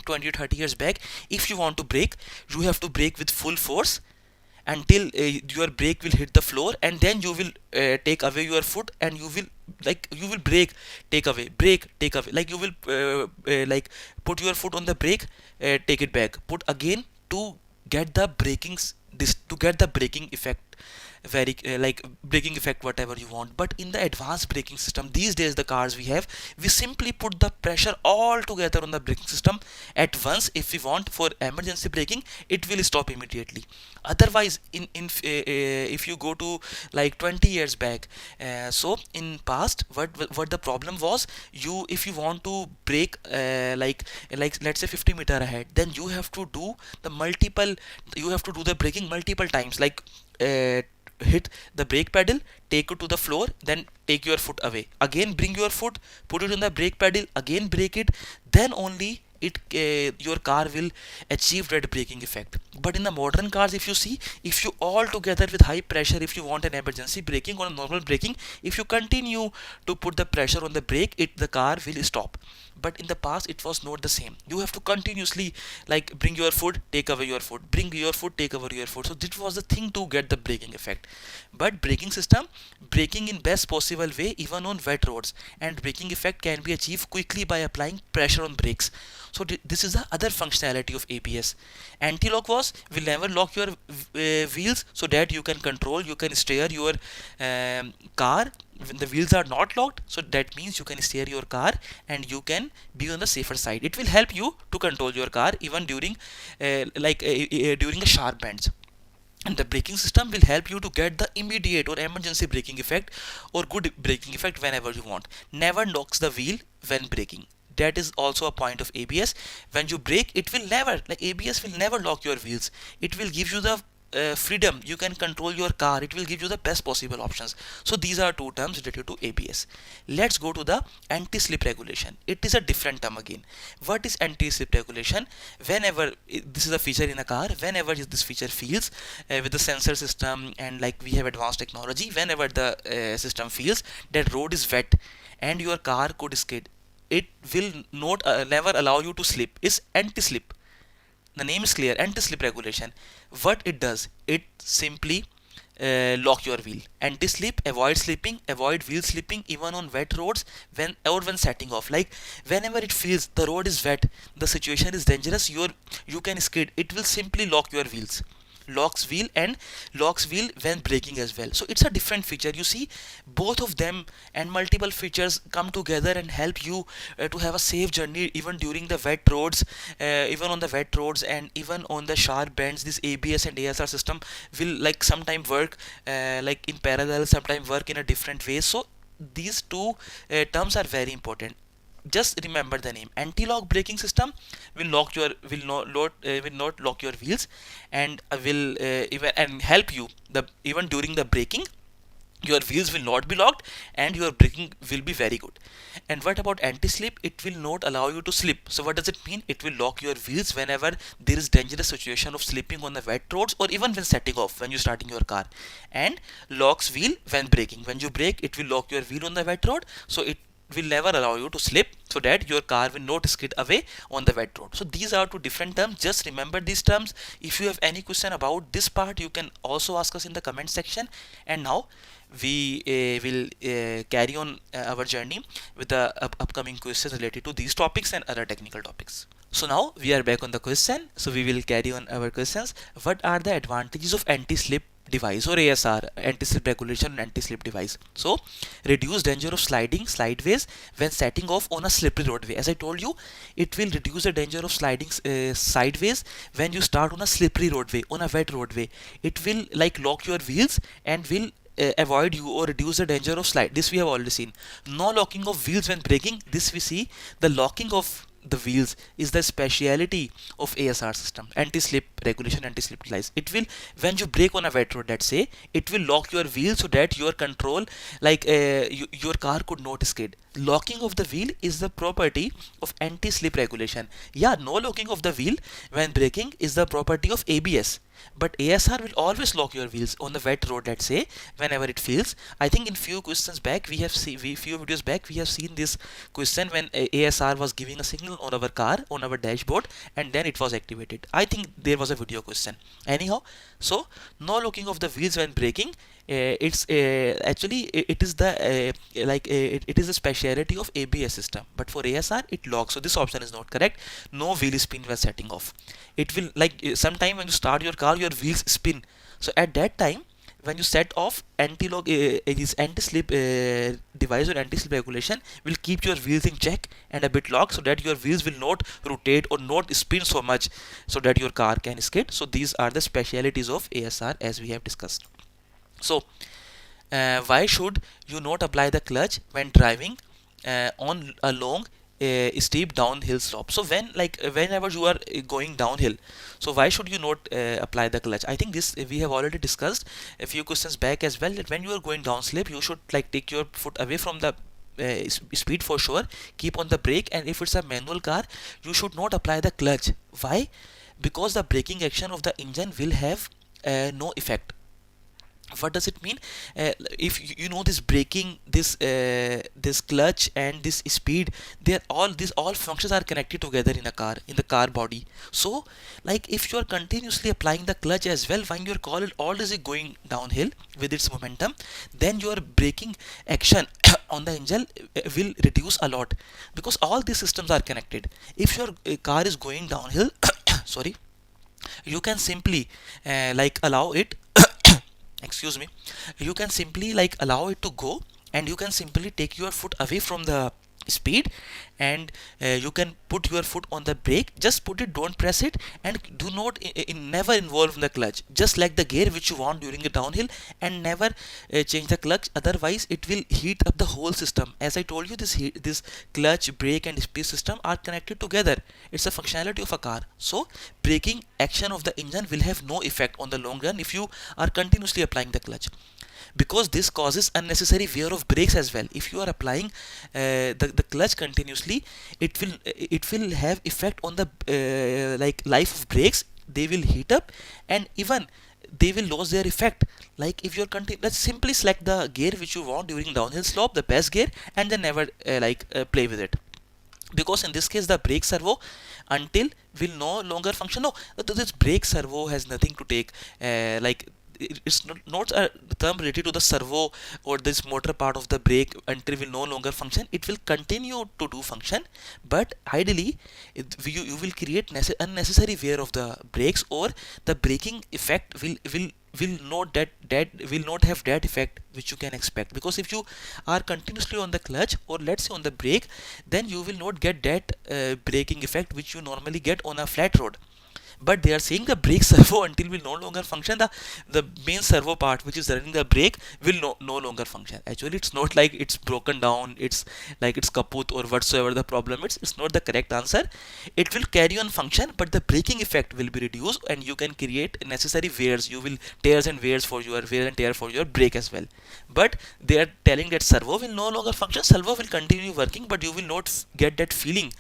Speaker 1: 20 or 30 years back, if you want to brake, you have to brake with full force until your brake will hit the floor, and then you will take away your foot, and you will brake, take away, brake, take away, like you will put your foot on the brake, take it back, put again, to get the to get the braking effect, very braking effect, whatever you want. But in the advanced braking system these days, the cars we have, we simply put the pressure all together on the braking system at once. If we want for emergency braking, it will stop immediately. Otherwise, if you go to like 20 years back, so in past, what the problem was, if you want to brake let's say 50 meter ahead, then you have to do the braking multiple times, hit the brake pedal, take it to the floor, then take your foot away, again bring your foot, put it on the brake pedal, again brake it, then only your car will achieve that braking effect. But in the modern cars, if you see, if you all together with high pressure, if you want an emergency braking or a normal braking, if you continue to put the pressure on the brake, the car will stop. But in the past it was not the same. You have to continuously bring your foot, take away your foot, bring your foot, take away your foot. So this was the thing to get the braking effect. But braking system, braking in best possible way even on wet roads, and braking effect can be achieved quickly by applying pressure on brakes. So this is the other functionality of ABS. Anti-lock will never lock your wheels, so that you can control, you can steer your car when the wheels are not locked. So that means you can steer your car and you can be on the safer side. It will help you to control your car even during during the sharp bends. And the braking system will help you to get the immediate or emergency braking effect or good braking effect whenever you want. Never locks the wheel when braking. That is also a point of ABS. When you brake, it will never, ABS will never lock your wheels. It will give you the freedom. You can control your car. It will give you the best possible options. So these are two terms related to ABS. Let's go to the anti-slip regulation. It is a different term again. What is anti-slip regulation? Whenever this is a feature in a car, whenever this feature feels with the sensor system, and we have advanced technology, whenever the system feels that road is wet and your car could skid, it will not never allow you to slip. It's anti-slip. The name is clear, anti-slip regulation. What it does, it simply lock your wheel. Anti-slip, avoid slipping, avoid wheel slipping even on wet roads when setting off. Whenever it feels the road is wet, the situation is dangerous, you can skid, it will simply lock your wheels. Locks wheel when braking as well. So it's a different feature. You see, both of them and multiple features come together and help you to have a safe journey even during the wet roads, even on the wet roads and even on the sharp bends. This ABS and ASR system will sometime work in parallel, sometime work in a different way. So these two terms are very important. Just remember the name. Anti-lock braking system will not lock your wheels, and will even help you even during the braking. Your wheels will not be locked and your braking will be very good. And what about anti-slip? It will not allow you to slip. So what does it mean? It will lock your wheels whenever there is dangerous situation of slipping on the wet roads, or even when setting off, when you're starting your car. And locks wheel when braking. When you brake, it will lock your wheel on the wet road, so it will never allow you to slip, so that your car will not skid away on the wet road. So these are two different terms. Just remember these terms. If you have any question about this part, you can also ask us in the comment section. And now we will carry on our journey with the upcoming questions related to these topics and other technical topics. So now we are back on the question. So we will carry on our questions. What are the advantages of anti-slip device or ASR, anti-slip regulation and anti-slip device? So reduce danger of sliding sideways when setting off on a slippery roadway. As I told you, it will reduce the danger of sliding sideways when you start on a slippery roadway, on a wet roadway. It will like lock your wheels and will avoid you or reduce the danger of slide. This we have already seen. No locking of wheels when braking. This we see. The locking of the wheels is the speciality of ASR system, anti-slip regulation, anti-slip device. It will, when you brake on a wet road, let's say, it will lock your wheel so that your control, like your car could not skid. Locking of the wheel is the property of anti-slip regulation. Yeah, no locking of the wheel when braking is the property of ABS. But ASR will always lock your wheels on the wet road, let's say, whenever it feels. I think in few questions back we have seen, few videos back we have seen this question when ASR was giving a signal on our car, on our dashboard, and then it was activated. I think there was a video question. Anyhow, so no locking of the wheels when braking. It's actually it is the it is a speciality of ABS system, but for ASR it locks. So this option is not correct. No wheel spin when setting off. It will like sometime when you start your car, your wheels spin. So at that time, when you set off, anti-lock this anti-slip device or anti-slip regulation will keep your wheels in check and a bit locked, so that your wheels will not rotate or not spin so much, so that your car can skid. So these are the specialities of ASR as we have discussed. So why should you not apply the clutch when driving on a long steep downhill slope? So whenever you are going downhill, so why should you not apply the clutch? I think this we have already discussed a few questions back as well, that when you are going down slope, you should like take your foot away from the speed for sure, keep on the brake, and if it's a manual car, you should not apply the clutch. Why? Because the braking action of the engine will have no effect. What does it mean? If you know this braking, this clutch and this speed, these all functions are connected together in a car, in the car body. So like if you are continuously applying the clutch as well when your car always going downhill with its momentum, then your braking action on the engine will reduce a lot, because all these systems are connected. If your car is going downhill sorry, you can simply like allow it excuse me, you can simply like allow it to go, and you can simply take your foot away from the speed, and you can put your foot on the brake. Just put it, don't press it, and do not never involve the clutch. Just like the gear which you want during the downhill, and never change the clutch, otherwise it will heat up the whole system. As I told you, this clutch, brake and speed system are connected together. It's a functionality of a car. So braking action of the engine will have no effect on the long run if you are continuously applying the clutch, because this causes unnecessary wear of brakes as well. If you are applying the clutch continuously, it will have effect on the like life of brakes. They will heat up, and even they will lose their effect. Like if you're let's simply select the gear which you want during downhill slope, the best gear, and then never play with it, because in this case the brake servo until will no longer function. No, this brake servo has nothing to take like it's not a term related to the servo or this motor part of the brake until will no longer function. It will continue to do function, but ideally you will create unnecessary wear of the brakes, or the braking effect will not have that effect which you can expect. Because if you are continuously on the clutch, or let's say on the brake, then you will not get that braking effect which you normally get on a flat road. But they are saying the brake servo until will no longer function. The main servo part which is running the brake will no longer function. Actually, it's not like it's broken down, it's like it's kaput or whatsoever the problem is. It's not the correct answer. It will carry on function, but the braking effect will be reduced, and you can create necessary wears. You will tears and wears for your wear and tear for your brake as well. But they are telling that servo will no longer function. Servo will continue working, but you will not get that feeling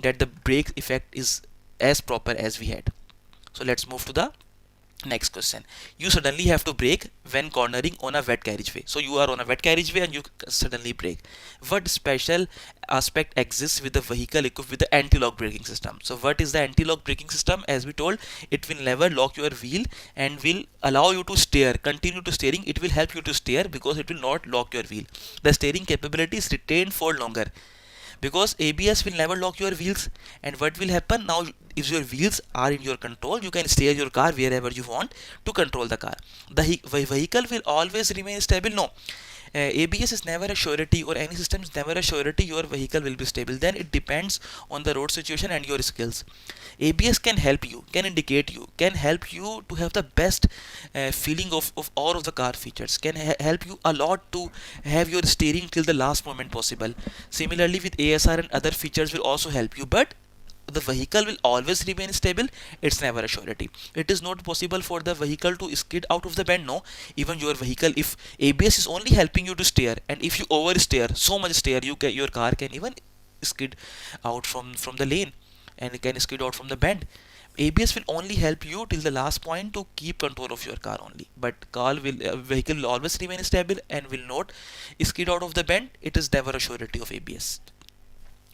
Speaker 1: that the brake effect is as proper as we had. So let's move to the next question. You suddenly have to brake when cornering on a wet carriageway. So you are on a wet carriageway and you suddenly brake. What special aspect exists with the vehicle equipped with the anti-lock braking system? So what is the anti-lock braking system? As we told, it will never lock your wheel and will allow you to steer, continue to steering. It will help you to steer because it will not lock your wheel. The steering capability is retained for longer, because ABS will never lock your wheels. And what will happen now, if your wheels are in your control, you can steer your car wherever you want to control the car. The vehicle will always remain stable. No, ABS is never a surety, or any system is never a surety your vehicle will be stable. Then it depends on the road situation and your skills. ABS can help you, can indicate you, can help you to have the best feeling of all of the car features, can help you a lot to have your steering till the last moment possible. Similarly with ASR and other features will also help you, but the vehicle will always remain stable. It's never a surety. It is not possible for the vehicle to skid out of the bend. No, even your vehicle, if ABS is only helping you to steer, and if you oversteer, so much steer, your car can even skid out from the lane, and it can skid out from the bend. ABS will only help you till the last point to keep control of your car only, but vehicle will always remain stable and will not skid out of the bend. It is never a surety of ABS.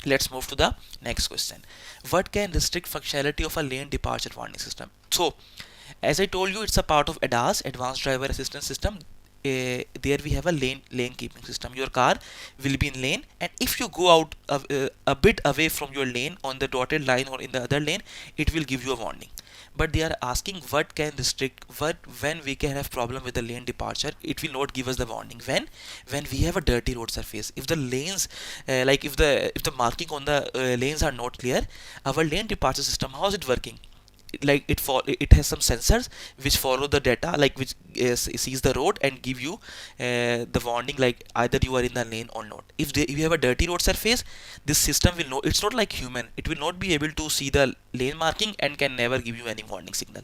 Speaker 1: Let's move to the next question. What can restrict functionality of a lane departure warning system? So, as I told you, it's a part of ADAS, Advanced Driver Assistance System. There we have a lane keeping system. Your car will be in lane, and if you go out a bit away from your lane on the dotted line or in the other lane, it will give you a warning. But they are asking what can restrict, when we can have problem with the lane departure. It will not give us the warning when we have a dirty road surface. If the lanes if the marking on the lanes are not clear, our lane departure system, how is it working? It has some sensors which follow the data, like which sees the road and give you the warning, like either you are in the lane or not. If you have a dirty road surface, this system will know. It's not like human, it will not be able to see the lane marking and can never give you any warning signal.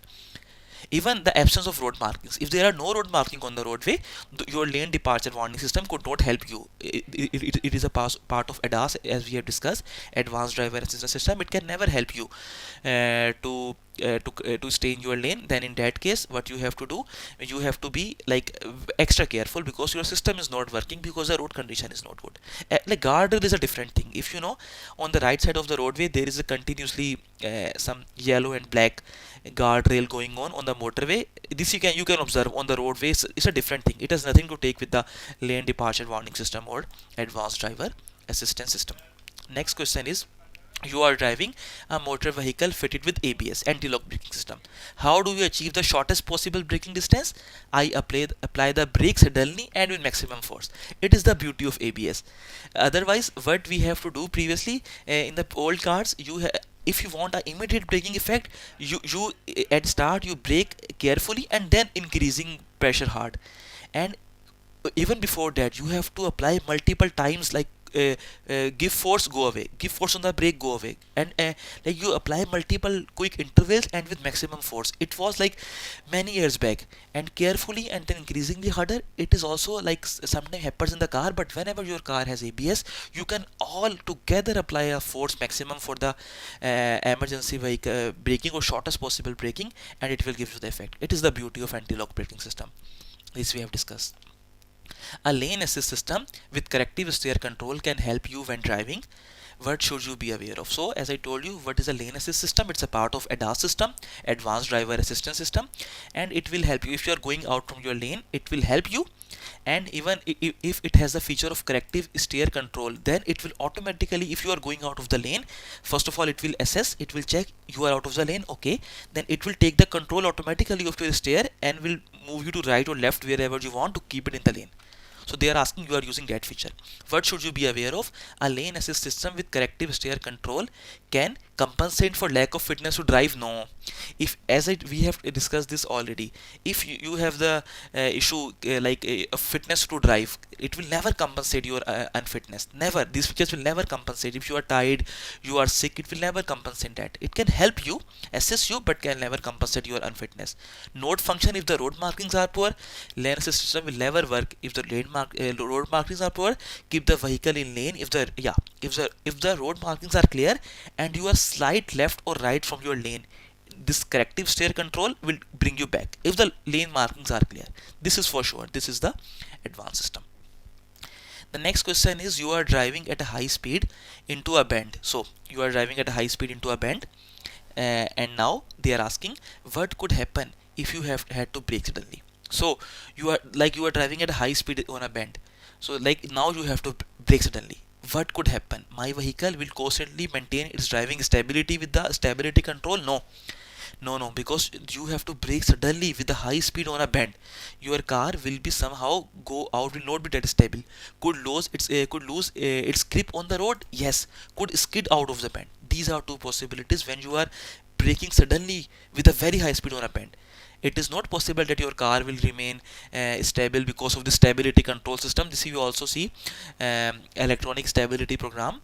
Speaker 1: Even the absence of road markings, if there are no road marking on the roadway, your lane departure warning system could not help you. It is a part of ADAS, as we have discussed, Advanced Driver Assistance System. It can never help you to stay in your lane. Then in that case, what you have to do, you have to be extra careful, because your system is not working, because the road condition is not good. Like guardrail is a different thing. If you know, on the right side of the roadway there is a continuously some yellow and black guardrail going on the motorway. This you can observe on the roadway. It's a different thing. It has nothing to take with the lane departure warning system or Advanced Driver Assistance System. Next question is, you are driving a motor vehicle fitted with ABS, anti-lock braking system. How do you achieve the shortest possible braking distance? I apply the brakes suddenly and with maximum force. It is the beauty of ABS. Otherwise, what we have to do previously in the old cars, if you want an immediate braking effect, you at start you brake carefully and then increasing pressure hard, and even before that you have to apply multiple times, like give force, go away, give force on the brake, go away, and like you apply multiple quick intervals and with maximum force. It was like many years back, and carefully and then increasingly harder. It is also like sometimes happens in the car, but whenever your car has ABS, you can all together apply a force maximum for the emergency vehicle braking or shortest possible braking, and it will give you the effect. It is the beauty of anti-lock braking system. This we have discussed. A lane assist system with corrective steer control can help you when driving. What should you be aware of? So, as I told you, what is a lane assist system? It's a part of ADAS system, Advanced Driver Assistance System, and it will help you if you are going out from your lane. It will help you, and even if it has a feature of corrective steer control, then it will automatically, if you are going out of the lane, first of all it will assess, it will check you are out of the lane, okay, then it will take the control automatically of your steer and will move you to right or left wherever you want to keep it in the lane. So they are asking, you are using that feature. What should you be aware of? A lane assist system with corrective steer control can compensate for lack of fitness to drive. No. If we have discussed this already, if you have the issue a fitness to drive, it will never compensate your unfitness. Never. These features will never compensate. If you are tired, you are sick, it will never compensate that. It can help you, assist you, but can never compensate your unfitness. Note function: if the road markings are poor, lane assist system will never work. If the road markings are poor, keep the vehicle in lane. If the road markings are clear and you are slight left or right from your lane, this corrective steer control will bring you back if the lane markings are clear. This is for sure. This is the advanced system. The next question is, you are driving at a high speed into a bend. So you are driving at a high speed into a bend, and now they are asking what could happen if you have had to brake suddenly. So you are driving at a high speed on a bend. So like now you have to brake suddenly. what could happen? My vehicle will constantly maintain its driving stability with the stability control? No, because you have to brake suddenly with a high speed on a bend. Your car will be somehow go out, will not be that stable. Could lose its grip on the road. Yes. Could skid out of the bend. These are two possibilities when you are braking suddenly with a very high speed on a bend. It is not possible that your car will remain stable because of the stability control system. This you also see electronic stability program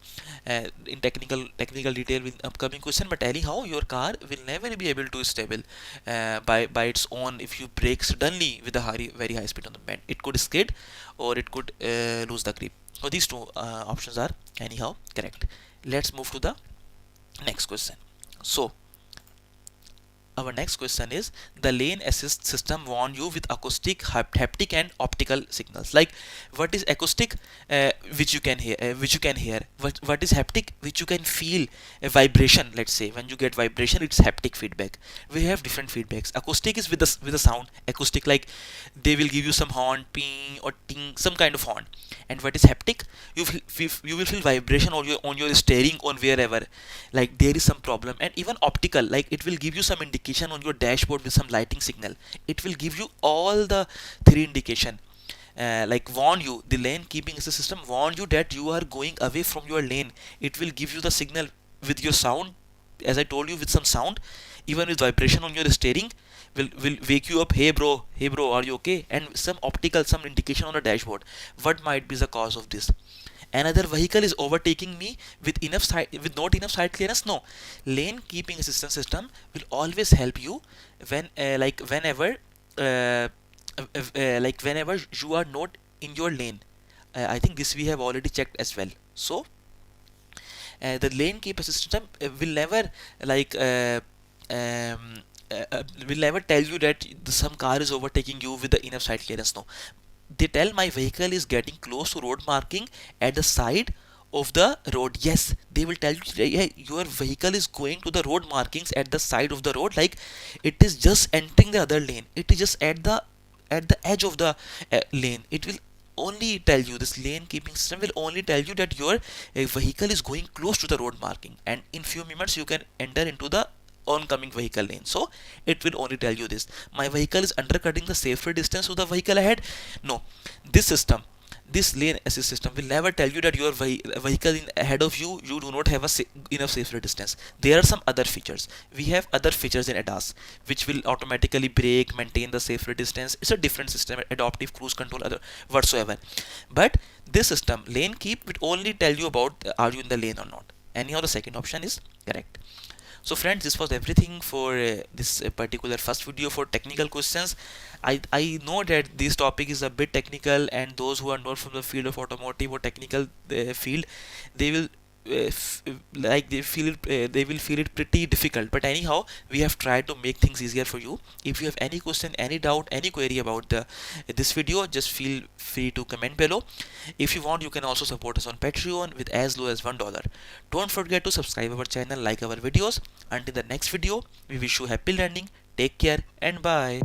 Speaker 1: in technical detail with upcoming question. But anyhow, your car will never be able to stable by its own if you brake suddenly with a very high speed on the bend. It could skid or it could lose the grip. So these two options are anyhow correct. Let's move to the next question. So our next question is, the lane assist system warn you with acoustic, haptic and optical signals. Like, what is acoustic? Which you can hear. What is haptic? Which you can feel a vibration. Let's say when you get vibration, it's haptic feedback. We have different feedbacks. Acoustic is with the sound. Acoustic, like they will give you some horn, ping or ting, some kind of horn. And what is haptic? You will feel vibration on your steering, on wherever, like there is some problem. And even optical, like it will give you some indication on your dashboard with some lighting signal. It will give you all the three indication. Like warn you, the lane keeping assist system warn you that you are going away from your lane. It will give you the signal with your sound, as I told you, with some sound, even with vibration on your steering, will wake you up. Hey bro, are you okay? And some optical, some indication on the dashboard. What might be the cause of this? Another vehicle is overtaking me with not enough side clearance. No, lane keeping assistance system will always help you when whenever you are not in your lane. I think this we have already checked as well. So the lane keep assist system will never like will never tell you that some car is overtaking you with the enough side clearance. No, they tell my vehicle is getting close to road marking at the side of the road. Yes, they will tell you, yeah, your vehicle is going to the road markings at the side of the road, like it is just entering the other lane. It is just at the edge of the lane. It will only tell you, this lane keeping system will only tell you that your vehicle is going close to the road marking, and in few minutes you can enter into the oncoming vehicle lane. So it will only tell you this, my vehicle is undercutting the safer distance to the vehicle ahead. No, this lane assist system will never tell you that your vehicle in ahead of you do not have enough safer distance. There are some other features. We have other features in ADAS which will automatically brake, maintain the safer distance. It's a different system, adaptive cruise control, other whatsoever. But this system, lane keep, will only tell you about are you in the lane or not. Anyhow, the second option is correct. So friends, this was everything for this particular first video for technical questions. I know that this topic is a bit technical, and those who are not from the field of automotive or technical field, they will they will feel it pretty difficult. But anyhow, we have tried to make things easier for you. If you have any question, any doubt, any query about this video, just feel free to comment below. If you want, you can also support us on Patreon with as low as $1. Don't forget to subscribe our channel, like our videos. Until the next video, we wish you happy learning. Take care and bye.